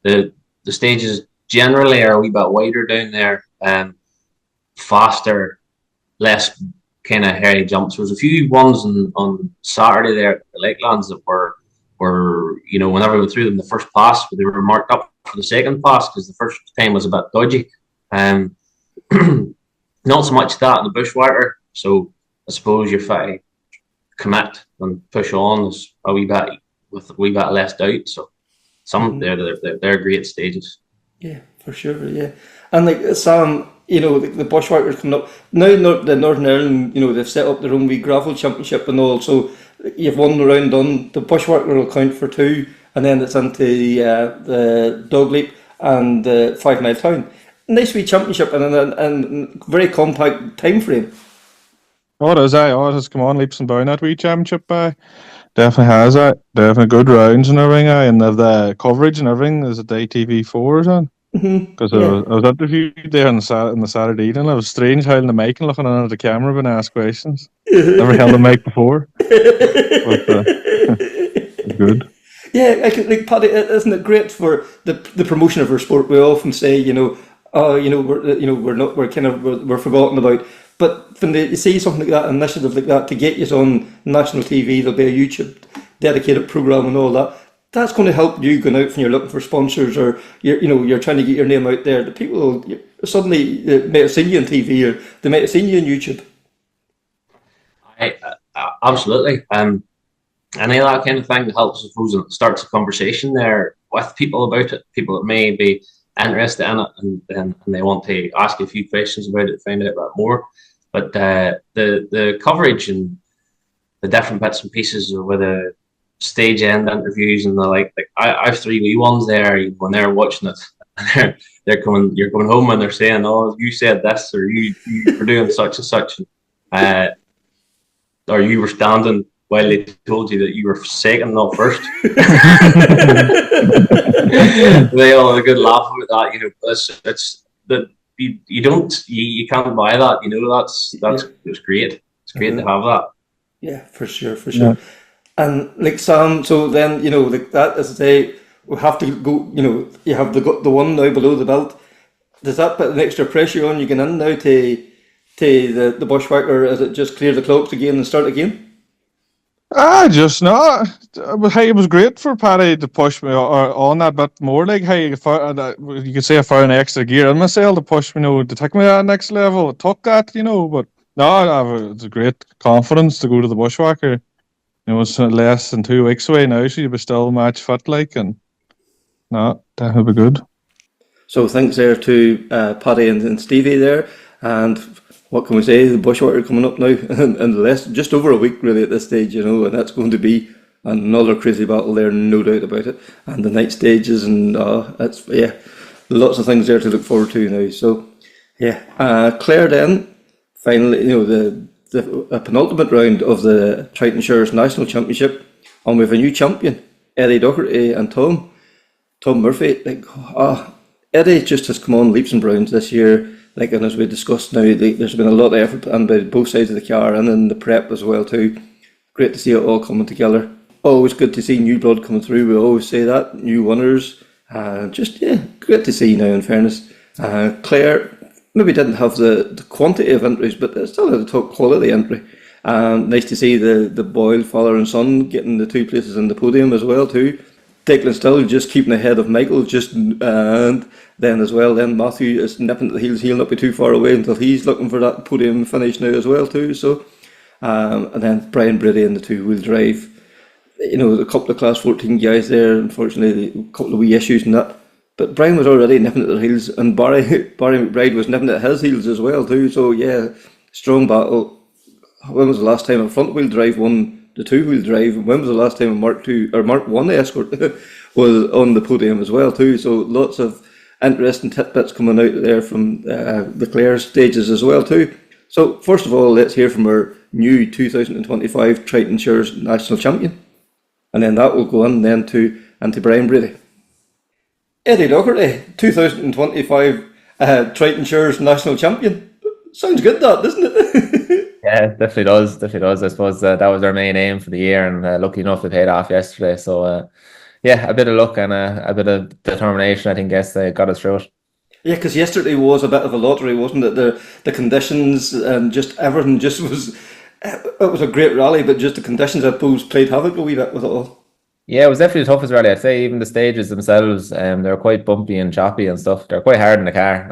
that the stages generally are a wee bit wider down there, faster, less kind of hairy jumps. There was a few ones on Saturday there at the Lakelands that were whenever we went through them, the first pass, they were marked up for the second pass because the first time was a bit dodgy. Not so much that in the bushwhacker. So I suppose you're fit to commit and push on is a wee bit with a wee bit less doubt. So they're great stages. Yeah, for sure. Yeah, and like Sam, the bushwhackers coming up now. The Northern Ireland, they've set up their own wee gravel championship and all. So you've one round done. The bushwhacker will count for 2, and then it's into the dog leap and the 5 mile town. Nice wee championship and very compact time frame. Oh, it is, oh, it has come on leaps and bounds that wee championship, definitely has, definitely good rounds and everything, and the coverage and everything is at ITV4, son. Because I was interviewed there on the Saturday evening. It was strange holding the mic and looking at the camera when I asked questions. Never held a mic before. But, good. Yeah, like Paddy, isn't it great for the promotion of our sport? We often say, we're forgotten about. But when you see something like that, an initiative like that, to get you on national TV, there'll be a YouTube dedicated program and all that. That's going to help you going out when you're looking for sponsors, or you're trying to get your name out there. The people suddenly may have seen you on TV, or they might have seen you on YouTube. Absolutely. Any of that kind of thing helps, I suppose, and it starts a conversation there with people about it. People that may be interested in it and they want to ask you a few questions about it, find out a bit more. But the coverage and the different bits and pieces with the stage end interviews and the like I have 3 wee ones there when they're watching it. You're coming home and they're saying, "Oh, you said this," or you were doing such and such, or you were standing while they told you that you were second, not first. They all had a good laugh about that. It's that you can't buy that. It's great. It's great to have that. Yeah, for sure. Yeah. And like Sam, so then like that, as I say, we have to go. You have the one now below the belt. Does that put an extra pressure on you getting in now to the bushwhacker? Is it just clear the clocks again and start again? Just not. But hey, it was great for Paddy to push me on that bit more. Like, hey, you could say I found extra gear in myself to push me, to take me to that next level. I took that, But no, it's a great confidence to go to the bushwhacker. It's less than 2 weeks away now, so you'll be still match fit, and that'll be good. So thanks there to Paddy and Stevie there, and what can we say? The bushwhacker coming up now, and less just over a week really at this stage, and that's going to be another crazy battle there, no doubt about it. And the night stages, and lots of things there to look forward to now. So Clare then finally, the penultimate round of the Triton National Championship, and we have a new champion, Eddie Doherty and Tom Murphy. Eddie just has come on leaps and bounds this year. And as we discussed now, there's been a lot of effort and by both sides of the car and in the prep as well too. Great to see it all coming together. Always good to see new blood coming through. We always say that, new winners. Great to see now. In fairness, Clare maybe didn't have the quantity of entries, but they still had a top quality entry. Nice to see the Boyle father and son getting the 2 places in the podium as well too. Lakeland still just keeping ahead of Michael, and then as well, then Matthew is nipping at the heels. He'll not be too far away until he's looking for that podium finish now as well too. So, and then Brian Brady in the 2-wheel drive. A couple of class 14 guys there. Unfortunately, a couple of wee issues in that. But Brian was already nipping at their heels, and Barry McBride was nipping at his heels as well too. So strong battle. When was the last time a front wheel drive won the 2-wheel drive? When was the last time a Mark 1 Escort was on the podium as well too? So lots of interesting tidbits coming out there from the Clare Stages as well too. So first of all, let's hear from our new 2025 Triton National Champion, and then that will go on then to Brian Brady. Eddie Doherty, 2025 Triton National Champion. Sounds good, that, doesn't it? Yeah, it definitely does. Definitely does. I suppose that was our main aim for the year, and lucky enough, it paid off yesterday. So, yeah, a bit of luck and a bit of determination, I think, yes, they got us through it. Yeah, because yesterday was a bit of a lottery, wasn't it? The conditions and just everything just was. It was a great rally, but just the conditions, I suppose, played havoc a wee bit with it all. Yeah, it was definitely the toughest rally. I'd say even the stages themselves, they were quite bumpy and choppy and stuff. They're quite hard in the car.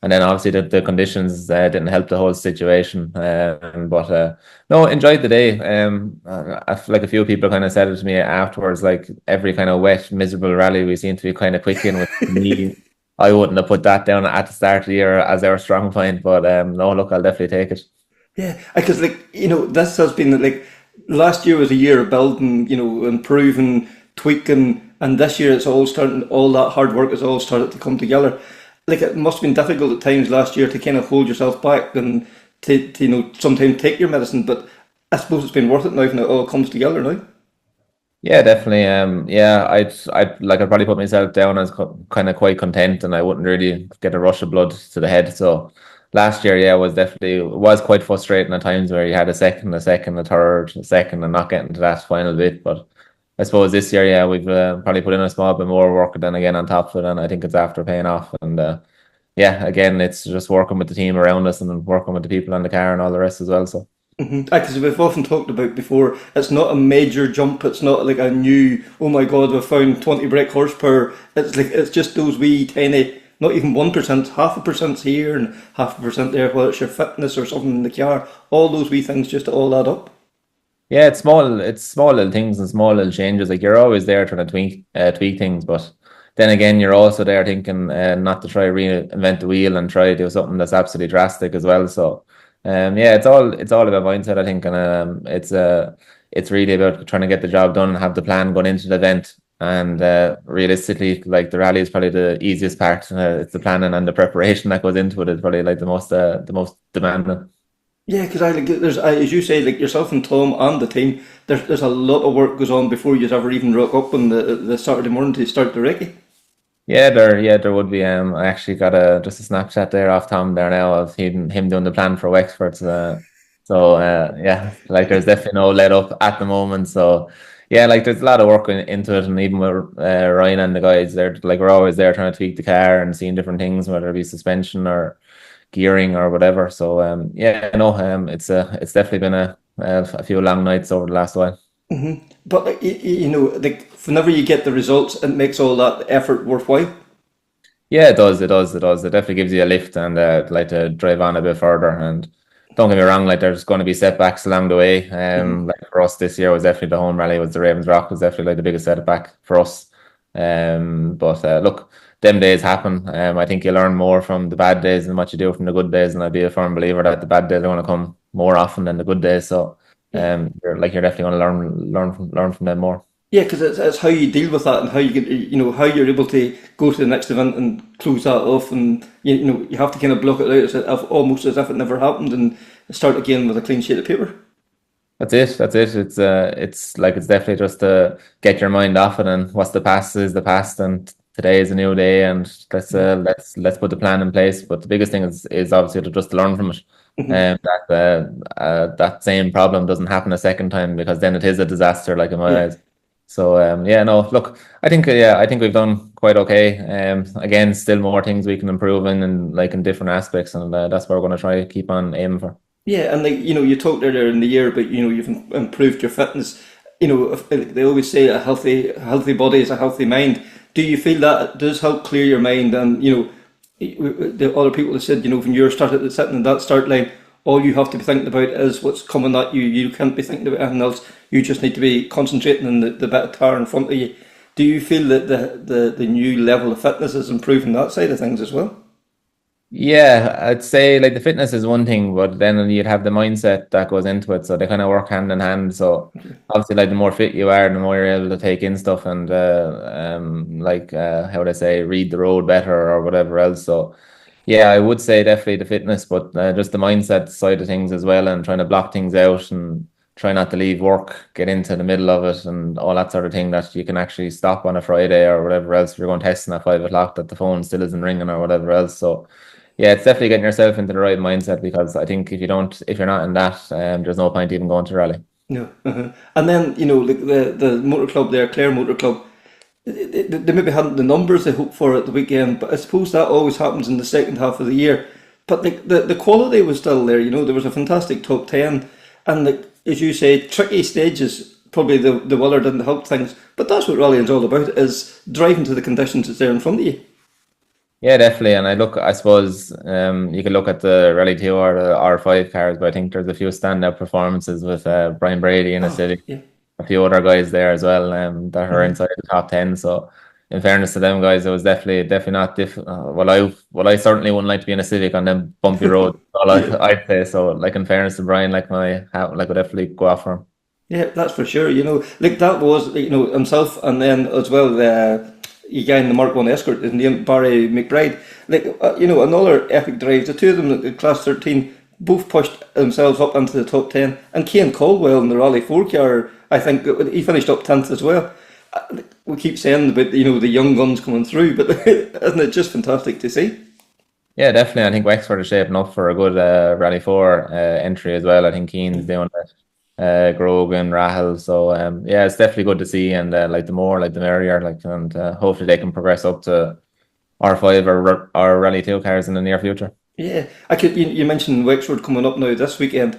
And then obviously the conditions didn't help the whole situation. But no, enjoyed the day. Like a few people kind of said it to me afterwards, like every kind of wet, miserable rally we seem to be kind of quick in with me. I wouldn't have put that down at the start of the year as our strong point, but no, look, I'll definitely take it. Yeah, because this has been like last year was a year of building, improving, tweaking, and this year it's all starting. All that hard work has all started to come together. Like it must have been difficult at times last year to kind of hold yourself back and to sometimes take your medicine, but I suppose it's been worth it now when it all comes together now. Yeah, definitely. Yeah, I'd probably put myself down as kind of quite content, and I wouldn't really get a rush of blood to the head. So last year, yeah, was quite frustrating at times where you had a second, a third, a second, and not getting to that final bit. But I suppose this year, yeah, we've probably put in a small bit more work than again on top of it, and I think it's after paying off. And yeah, again, it's just working with the team around us and working with the people in the car and all the rest as well. So. Because we've often talked about before, it's not a major jump. It's not like a new, oh my God, we've found 20 brake horsepower. It's just those wee tiny, not even 1%, 0.5% here and 0.5% there. Whether it's your fitness or something in the car, all those wee things just all add up. Yeah, it's small little things and small little changes. Like you're always there trying to tweak things, but then again, you're also there thinking not to try reinvent the wheel and try to do something that's absolutely drastic as well. So. Yeah, it's all about mindset, I think, and it's really about trying to get the job done and have the plan going into the event. And realistically, like the rally is probably the easiest part. It's the planning and the preparation that goes into it is probably like the most demanding. Yeah, because there's as you say, like yourself and Tom and the team, there's a lot of work goes on before you ever even rock up on the Saturday morning to start the recce. Yeah, there would be. I actually got just a Snapchat there off Tom there now of him doing the plan for Wexford. So yeah, like there's definitely no let up at the moment. So yeah, like there's a lot of work into it, and even with Ryan and the guys, they're like we're always there trying to tweak the car and seeing different things, whether it be suspension or gearing or whatever. So yeah, no, it's definitely been a few long nights over the last while. But like whenever you get the results, it makes all that effort worthwhile. Yeah, it does. It definitely gives you a lift and like to drive on a bit further. And don't get me wrong, like there's going to be setbacks along the way. Like for us this year was definitely the home rally, was the Ravens Rock, was definitely like the biggest setback for us. But look, them days happen. I think you learn more from the bad days than what you do from the good days, and I'd be a firm believer that the bad days are going to come more often than the good days. So you're definitely going to learn from them more. Yeah, because it's how you deal with that and how you get, how you're able to go to the next event and close that off, and you have to kind of block it out almost as if it never happened and start again with a clean sheet of paper. That's it. It's like it's definitely just to get your mind off it, and what's the past is the past, and today is a new day, and let's put the plan in place. But the biggest thing is obviously to just learn from it. And that same problem doesn't happen a second time, because then it is a disaster, like in my eyes. So yeah, no, look, I think we've done quite okay. Again, still more things we can improve in like in different aspects, and that's what we're going to try to keep on aiming for. Yeah, and like you talked earlier in the year, but you've improved your fitness. They always say a healthy body is a healthy mind. Do you feel that it does help clear your mind? And the other people have said, when you're sitting in that start line, all you have to be thinking about is what's coming at you. You can't be thinking about anything else. You just need to be concentrating on the bit of tar in front of you. Do you feel that the new level of fitness is improving that side of things as well? Yeah, I'd say like the fitness is one thing, but then you'd have the mindset that goes into it. So they kind of work hand in hand. So obviously, like the more fit you are, the more you're able to take in stuff and how would I say, read the road better or whatever else. So yeah, I would say definitely the fitness, but just the mindset side of things as well, and trying to block things out and try not to leave work, get into the middle of it and all that sort of thing, that you can actually stop on a Friday or whatever else. If you're going testing at 5 o'clock, that the phone still isn't ringing or whatever else. So Yeah, it's definitely getting yourself into the right mindset, because I think if you're not in that, there's no point even going to rally. No. And then, like the motor club there, Clare Motor Club, they maybe hadn't the numbers they hoped for at the weekend, but I suppose that always happens in the second half of the year. But the quality was still there, there was a fantastic top 10, and as you say, tricky stages, probably the weather didn't help things, but that's what rallying's all about, is driving to the conditions that's there in front of you. Yeah, definitely. And I suppose you can look at the Rally 2 or the R5 cars, but I think there's a few standout performances with Brian Brady in a Civic. Yeah. A few other guys there as well that are inside the top 10. So in fairness to them guys, it was definitely not I certainly wouldn't like to be in a Civic on them bumpy roads. I'd say so. Like, in fairness to Brian, would definitely go off for him. Yeah, that's for sure. That was himself, and then as well the guy in the Mark 1 Escort, his name Barry McBride. Another epic drive. The two of them in Class 13 both pushed themselves up into the top 10, and Cian Caldwell in the Rally 4 car, I think he finished up 10th as well. We keep saying about the young guns coming through, but isn't it just fantastic to see? Yeah, definitely. I think Wexford is shaping up for a good Rally 4 entry as well. I think Cian's doing it, Grogan, Rahal. So yeah, it's definitely good to see, and the more the merrier. And hopefully they can progress up to R5 or Rally 2 cars in the near future. Yeah, you mentioned Wexford coming up now this weekend.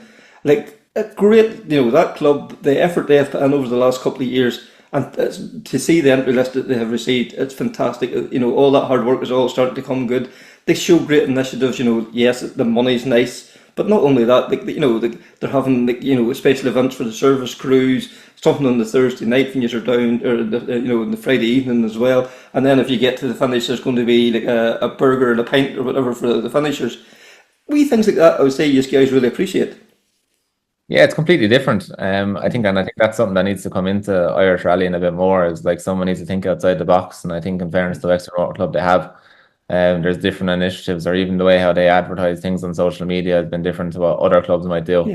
Great, that club, the effort they have put in over the last couple of years, and to see the entry list that they have received, it's fantastic. All that hard work is all starting to come good. They show great initiatives. Yes, the money's nice, but not only that, they're having special events for the service crews, something on the Thursday night when you're down, or in the Friday evening as well. And then if you get to the finish, there's going to be a burger and a pint or whatever for the finishers. Wee things like that, I would say, you guys really appreciate. Yeah, it's completely different. I think that's something that needs to come into Irish rallying a bit more. Is someone needs to think outside the box, and I think in fairness to Wexford Motor Club, they have. There's different initiatives, or even the way how they advertise things on social media has been different to what other clubs might do.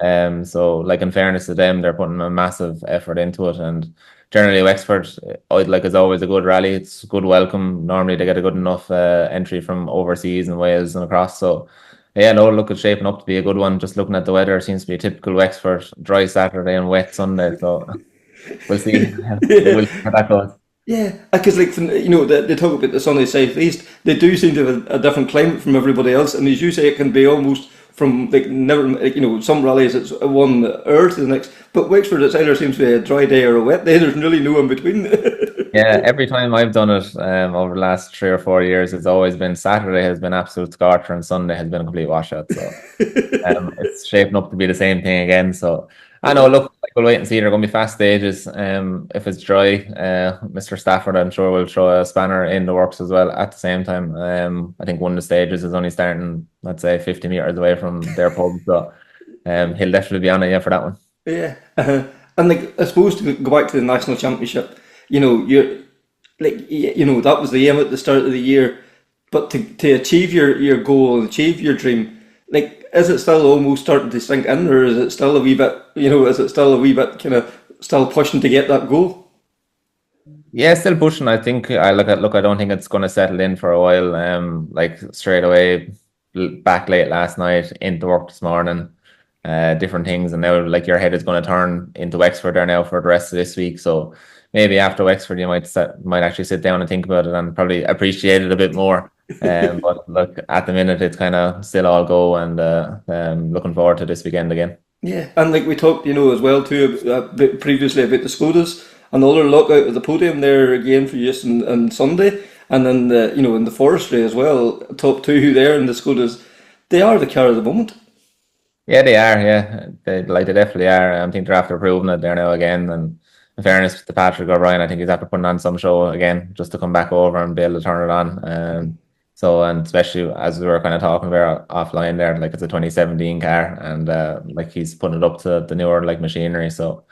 Yeah. So in fairness to them, they're putting a massive effort into it, and generally Wexford, is always a good rally. It's a good welcome. Normally they get a good enough entry from overseas and Wales and across. So yeah, no, look, it's shaping up to be a good one. Just looking at the weather, it seems to be a typical Wexford dry Saturday and wet Sunday. So we'll see. We'll see how that goes. Yeah, because they talk about the sunny southeast. They do seem to have a different climate from everybody else, and as you say, it can be almost from some rallies it's one hour to the next. But Wexford, it either seems to be a dry day or a wet day. There's really no in between. Yeah, every time I've done it over the last 3 or 4 years, it's always been Saturday has been absolute scorcher and Sunday has been a complete washout. So it's shaping up to be the same thing again. So I know, look, we'll wait and see. They're going to be fast stages. If it's dry, Mr. Stafford, I'm sure, will throw a spanner in the works as well at the same time. I think one of the stages is only starting, let's say, 50 metres away from their pub. So he'll definitely be on it for that one. Yeah. And I suppose to go back to the National Championship, you're that was the aim at the start of the year, but to achieve your goal and achieve your dream, is it still almost starting to sink in, or is it still a wee bit kind of still pushing to get that goal? Yeah, still pushing. I think I don't think it's going to settle in for a while. Straight away, back late last night, into work this morning, different things, and now your head is going to turn into Wexford there now for the rest of this week. So maybe after Wexford, you might actually sit down and think about it and probably appreciate it a bit more. But look, at the minute, it's kind of still all go, and looking forward to this weekend again. Yeah, and we talked, as well too, previously about the Skodas. Another look out at the podium there again for you on Sunday, and then in the forestry as well. Top two there in the Skodas, they are the car of the moment. Yeah, they are. Yeah, they definitely are. I think they're after proving it there now again. And in fairness to Patrick O'Brien, I think he's after putting on some show again just to come back over and be able to turn it on. And especially as we were kind of talking about offline there, it's a 2017 car, and he's putting it up to the newer machinery. So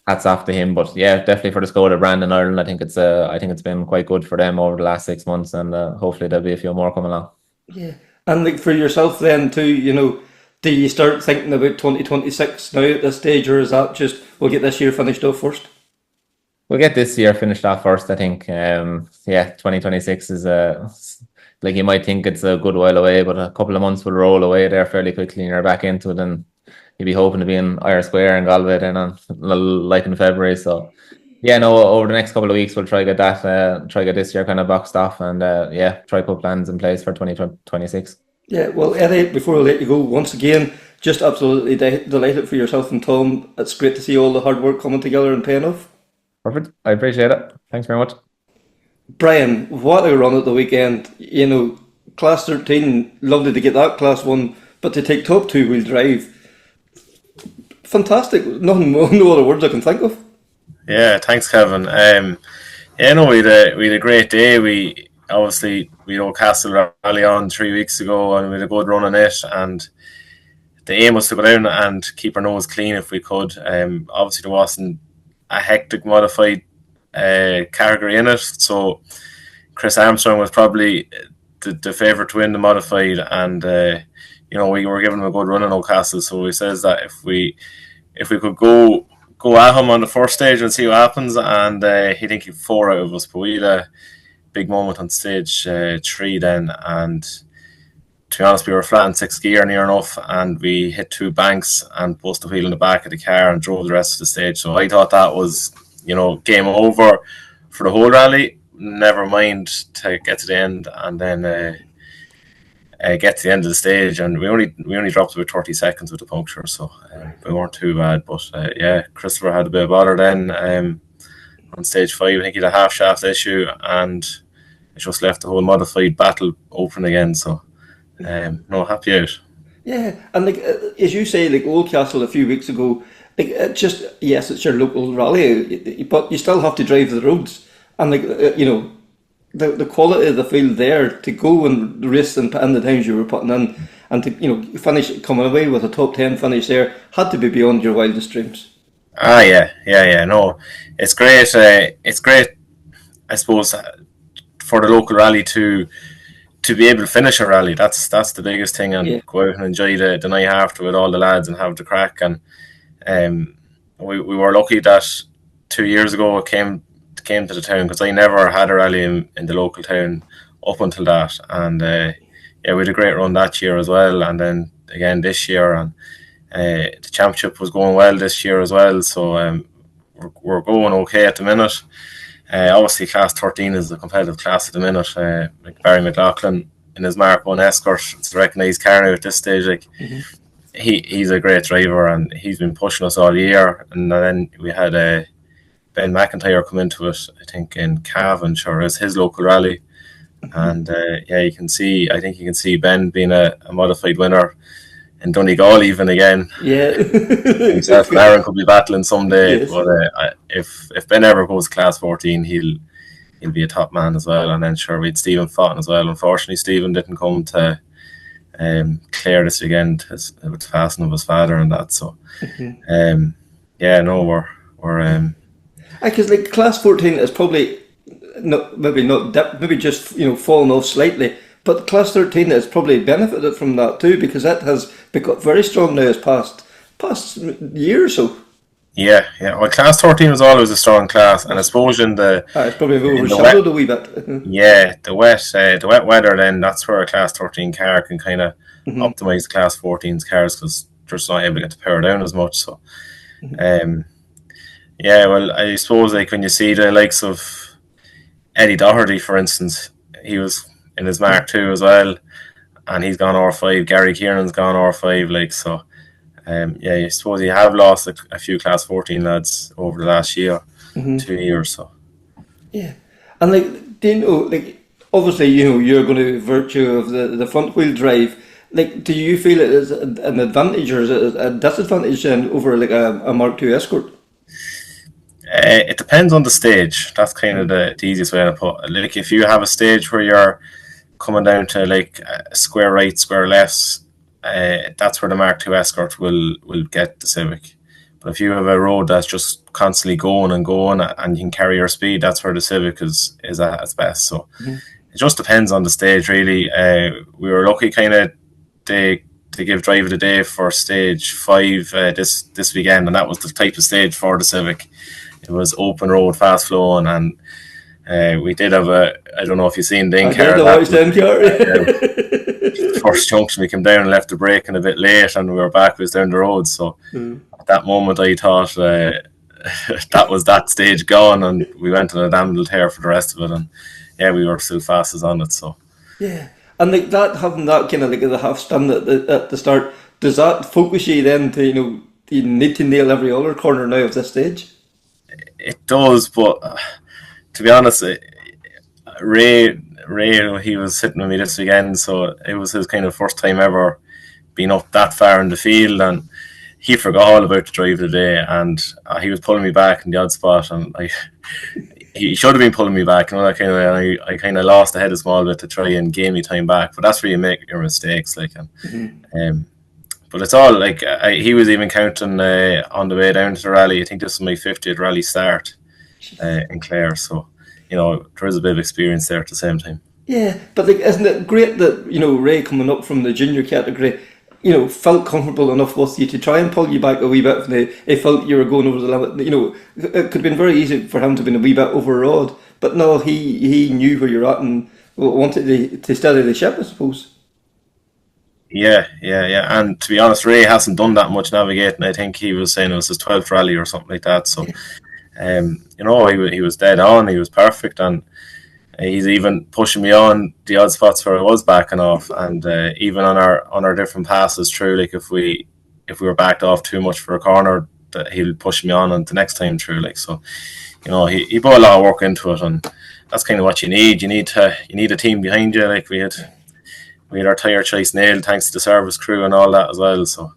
hats off to him. But yeah, definitely for the Skoda brand in Ireland, I think it's been quite good for them over the last 6 months, and hopefully there'll be a few more coming along. Yeah, and for yourself then too, do you start thinking about 2026 now at this stage, or is that just we'll get this year finished off first? We'll get this year finished off first, I think. 2026 is like you might think it's a good while away, but a couple of months will roll away there fairly quickly, and you're back into it, and you'll be hoping to be in Irish Square and Galway then on like in February. So yeah, no, over the next couple of weeks we'll try get this year kind of boxed off, and try put plans in place for 2026. Yeah, well, Eddie, before I let you go, once again, just absolutely delighted for yourself and Tom. It's great to see all the hard work coming together and paying off. Perfect. I appreciate it. Thanks very much. Brian, what a run at the weekend. You know, Class 13, lovely to get that Class 1, but to take top two-wheel drive, fantastic. No other words I can think of. Yeah, thanks, Kevin. We had a great day. We had Castle Rally on 3 weeks ago, and we had a good run on it. And the aim was to go down and keep our nose clean if we could. Obviously, there wasn't a hectic modified category in it, so Chris Armstrong was probably the favourite to win the modified, and we were giving him a good run in Oldcastle. So he says that if we could go at him on the first stage and see what happens, and he think he'd 4 out of us, but we had a big moment on stage 3 then, and to be honest, we were flat in 6th gear near enough, and we hit 2 banks and busted the wheel in the back of the car and drove the rest of the stage. So I thought that was, game over for the whole rally. Never mind to get to the end, and then get to the end of the stage, and we only dropped about 30 seconds with the puncture, so we weren't too bad. But Christopher had a bit of bother then on stage 5. I think he had a half shaft issue, and it just left the whole modified battle open again. So happy out. Yeah, and as you say, Oldcastle a few weeks ago, yes, it's your local rally, but you still have to drive the roads, and the quality of the field there to go and race and put in the times you were putting in, and to finish coming away with a top 10 finish there had to be beyond your wildest dreams. No, it's great. It's great, I suppose, for the local rally to be able to finish a rally. That's the biggest thing, and go out and enjoy the night after with all the lads and have the crack. And we were lucky that 2 years ago it came to the town, because I never had a rally in the local town up until that, and we had a great run that year as well, and then again this year, and the championship was going well this year as well, so we're going okay at the minute. Obviously Class 13 is a competitive class at the minute. Like Barry McLaughlin in his Mark 1 Escort, it's a recognised car now at this stage. He's a great driver, and he's been pushing us all year. And then we had Ben McIntyre come into it, I think in Cavan, as his local rally. And I think you can see Ben being a modified winner in Donegal even again. Yeah. Himself and Aaron could be battling someday. Yes. But if Ben ever goes Class 14, he'll be a top man as well. And then we had Stephen Foughton as well. Unfortunately, Stephen didn't come to Clare this weekend with the passing of his father and that. So we're because Class 14 is probably maybe just fallen off slightly. But Class 13 has probably benefited from that too, because that has become very strong now as past year or so. Yeah. Well, Class 13 was always a strong class, and I suppose it's probably overshadowed a wee bit. Yeah, the wet weather, then that's where a Class 13 car can kind of optimise the Class 14's cars, because they're just not able to get the power down as much. So, well, I suppose when you see the likes of Eddie Doherty, for instance, he was in his Mark 2 as well, and he's gone R5. Gary Kiernan's gone R5, so I suppose you have lost a few Class 14 lads over the last year, 2 years. So and do you know, obviously you're going to virtue of the front wheel drive. Do you feel it is an advantage or is it a disadvantage then over a Mark II Escort? It depends on the stage. That's kind of the easiest way to put it. If you have a stage where you're coming down to square right, square lefts, that's where the Mark II Escort will get the Civic. But if you have a road that's just constantly going and you can carry your speed, that's where the Civic is at its best. So it just depends on the stage, really. We were lucky to give drive of the day for stage 5 this weekend, and that was the type of stage for the Civic. It was open road, fast flowing, and We did have I don't know if you've seen the first junction, we came down and left the braking a bit late, and we were backwards down the road. So at that moment, I thought that was that stage gone, and we went on a damn little tear for the rest of it. And yeah, we were still fastest on it. So yeah, and like that, having that kind of like the half stand at the start, does that focus you then to you need to nail every other corner now of this stage? It does, but to be honest, Ray, he was sitting with me this weekend, so it was his kind of first time ever being up that far in the field, and he forgot all about the drive today, and he was pulling me back in the odd spot, and he should have been pulling me back, that kind of way. I kind of lost the head a small bit to try and gain me time back, but that's where you make your mistakes, like, and but it's all like he was even counting on the way down to the rally. I think this is my 50th rally start in Clare, so there is a bit of experience there at the same time. Yeah, but like, isn't it great that Ray coming up from the junior category, felt comfortable enough with you to try and pull you back a wee bit when he felt you were going over the limit. It could have been very easy for him to have been a wee bit overawed, but no, he knew where you're at and wanted to steady the ship, I suppose. Yeah. And to be honest, Ray hasn't done that much navigating. I think he was saying it was his 12th rally or something like that. So, he was dead on. He was perfect, and he's even pushing me on the odd spots where I was backing off, and even on our different passes through. Like if we were backed off too much for a corner, that he'll push me on the next time through. Like so, he put a lot of work into it, and that's kind of what you need. You need a team behind you. Like we had our tyre choice nailed thanks to the service crew and all that as well. So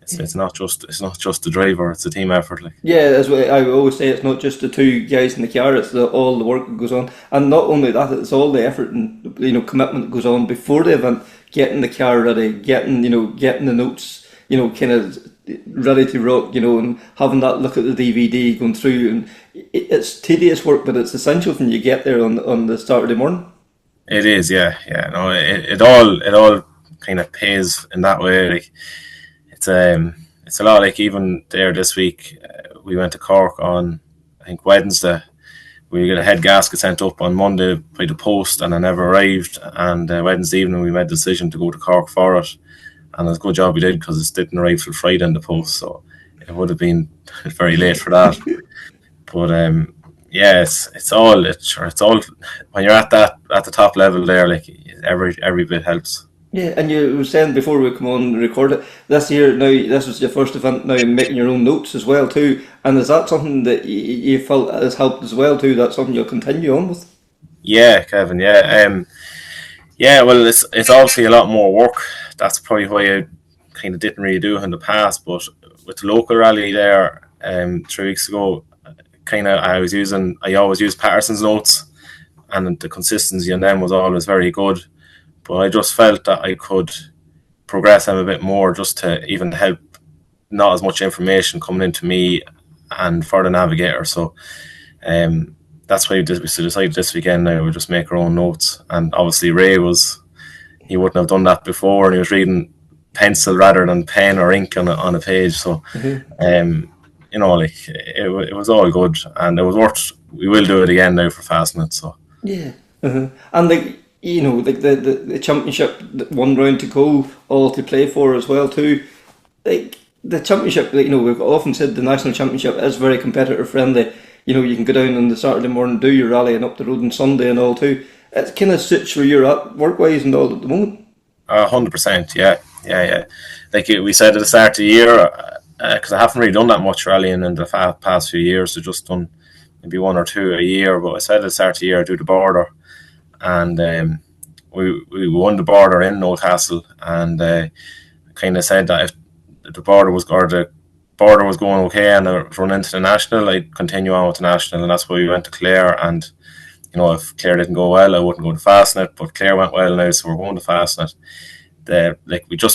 it's not just the driver; it's a team effort. Like that's what I always say. It's not just the two guys in the car; it's all the work that goes on, and not only that, it's all the effort and commitment that goes on before the event, getting the car ready, getting the notes, kind of ready to rock, and having that look at the DVD going through, and it's tedious work, but it's essential when you get there on the Saturday morning. It is, yeah. No, it all kind of pays in that way. Like it's a lot. Like even there this week, we went to Cork on I think Wednesday. We got a head gasket sent up on Monday by the post, and I never arrived. And Wednesday evening, we made the decision to go to Cork for it, and it's a good job we did because it didn't arrive till Friday in the post, so it would have been very late for that. But it's all when you're at the top level there, like every bit helps. Yeah, and you were saying before we come on and record it, this year now, this was your first event now, making your own notes as well too, and is that something that you felt has helped as well too? That's something you'll continue on with? Yeah, Kevin, well it's obviously a lot more work. That's probably why I kind of didn't really do it in the past, but with the local rally there 3 weeks ago, I always use Patterson's notes, and the consistency in them was always very good. But I just felt that I could progress them a bit more, just to even help not as much information coming into me and for the navigator. So that's why we decided this weekend now we'll just make our own notes. And obviously Ray he wouldn't have done that before, and he was reading pencil rather than pen or ink on a page. So it was all good, and it was worth. We will do it again now for Fastnet. So and the championship, one round to go, all to play for as well too. Like the championship, we've often said the national championship is very competitor friendly. You can go down on the Saturday morning, do your rally, and up the road on Sunday and all too. It kind of suits where you're at work wise and all at the moment. 100%, yeah. Like we said at the start of the year, because I haven't really done that much rallying in the past few years. I've just done maybe one or two a year. But I said at the start of the year, I do the border, and we won the border in Newcastle, and kind of said that if the border was going okay and I run into the national, I'd continue on with the national, and that's why we went to Clare. And if Clare didn't go well, I wouldn't go to Fastnet, but Clare went well now, so we're going to Fastnet.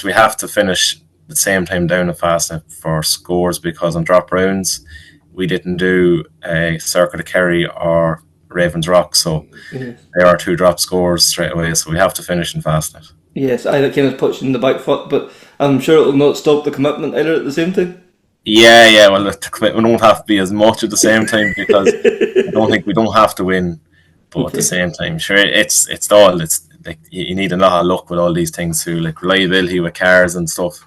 We have to finish at the same time down at Fastnet for scores, because on drop rounds we didn't do a Circuit of Kerry or Ravens Rock, so there are 2 drop scores straight away, so we have to finish in Fastnet. Yes, I kind of touched in the back foot, but I'm sure it will not stop the commitment either at the same time. Yeah, well the commitment won't have to be as much at the same time, because I don't think we don't have to win But at the same time, sure, it's like you need a lot of luck with all these things too, like reliability with cars and stuff.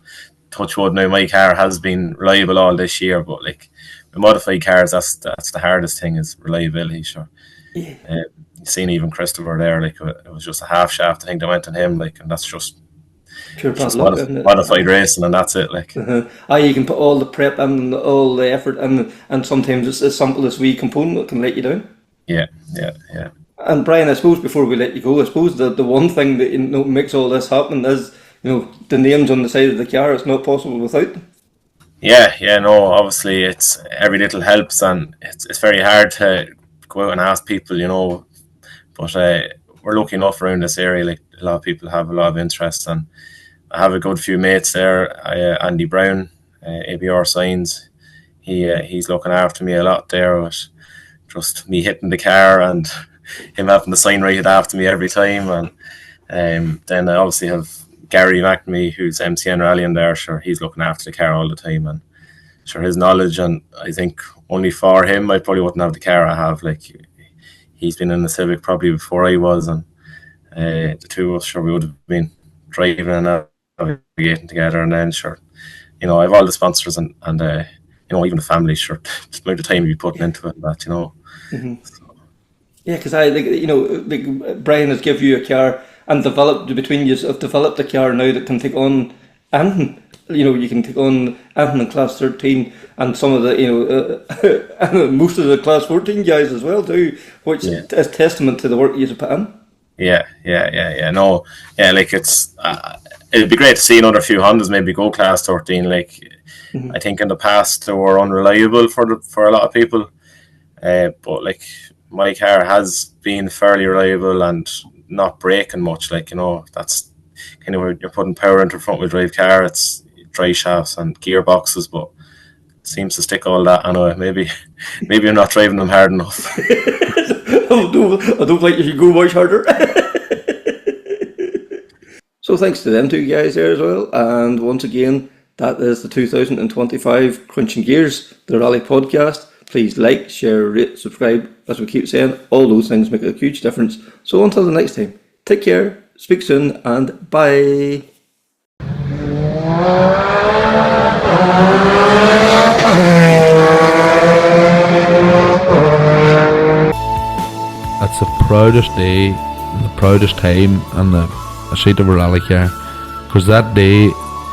Touch wood, now my car has been reliable all this year, but like with modified cars, that's the hardest thing is reliability. Sure, Yeah. You seen even Christopher there, like it was just a half shaft I think that went on him, like, and that's just Pure bad luck, isn't it? modified racing, and that's it. Like, You can put all the prep and all the effort, and sometimes it's as simple as wee component that can let you down. yeah. And Brian, I suppose before we let you go, I suppose the one thing that makes all this happen is the names on the side of the car. It's not possible without them. Yeah, no, obviously it's every little helps, and it's very hard to go out and ask people, but we're lucky enough around this area, like a lot of people have a lot of interest, and I have a good few mates there. Andy Brown, ABR Signs, he's looking after me a lot there with just me hitting the car and him having the sign rated after me every time, and then I obviously have Gary McNamee, who's MCN rallying there. Sure, he's looking after the car all the time, and sure his knowledge, and I think only for him I probably wouldn't have the car I have. Like, he's been in the Civic probably before I was, and the two of us, sure, we would have been driving and navigating together, and then sure, I have all the sponsors and even the family, sure, just about the time you be putting into it, that Mm-hmm. Yeah, because like Brian has given you a car, and between you have developed a car now that can take on anything. You can take on anything in class 13, and some of the most of the class 14 guys as well too, which is testament to the work you put in. Yeah. No, yeah, like it'd be great to see another few Hondas maybe go class 13. Like, I think in the past they were unreliable for a lot of people, but like my car has been fairly reliable and not breaking much. Like, that's kind of where you're putting power into a front wheel drive car. It's dry shafts and gearboxes, but it seems to stick all that. I know maybe I'm not driving them hard enough. I don't think you should go much harder. So thanks to them two guys there as well. And once again, that is the 2025 Krunching Gears, the Rally Podcast. Please like, share, rate, subscribe. As we keep saying, all those things make a huge difference. So until the next time, take care, speak soon, and bye. That's the proudest day and the proudest time and the seat of a rally car, because that day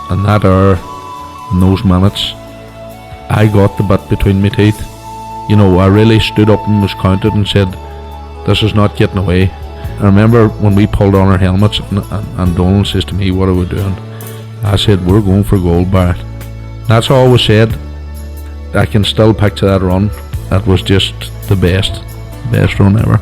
and that hour and those minutes, I got the bit between my teeth. I really stood up and was counted and said, this is not getting away. I remember when we pulled on our helmets and Donald says to me, what are we doing? I said, we're going for gold, Barrett. That's all was said. I can still picture that run. That was just the best run ever.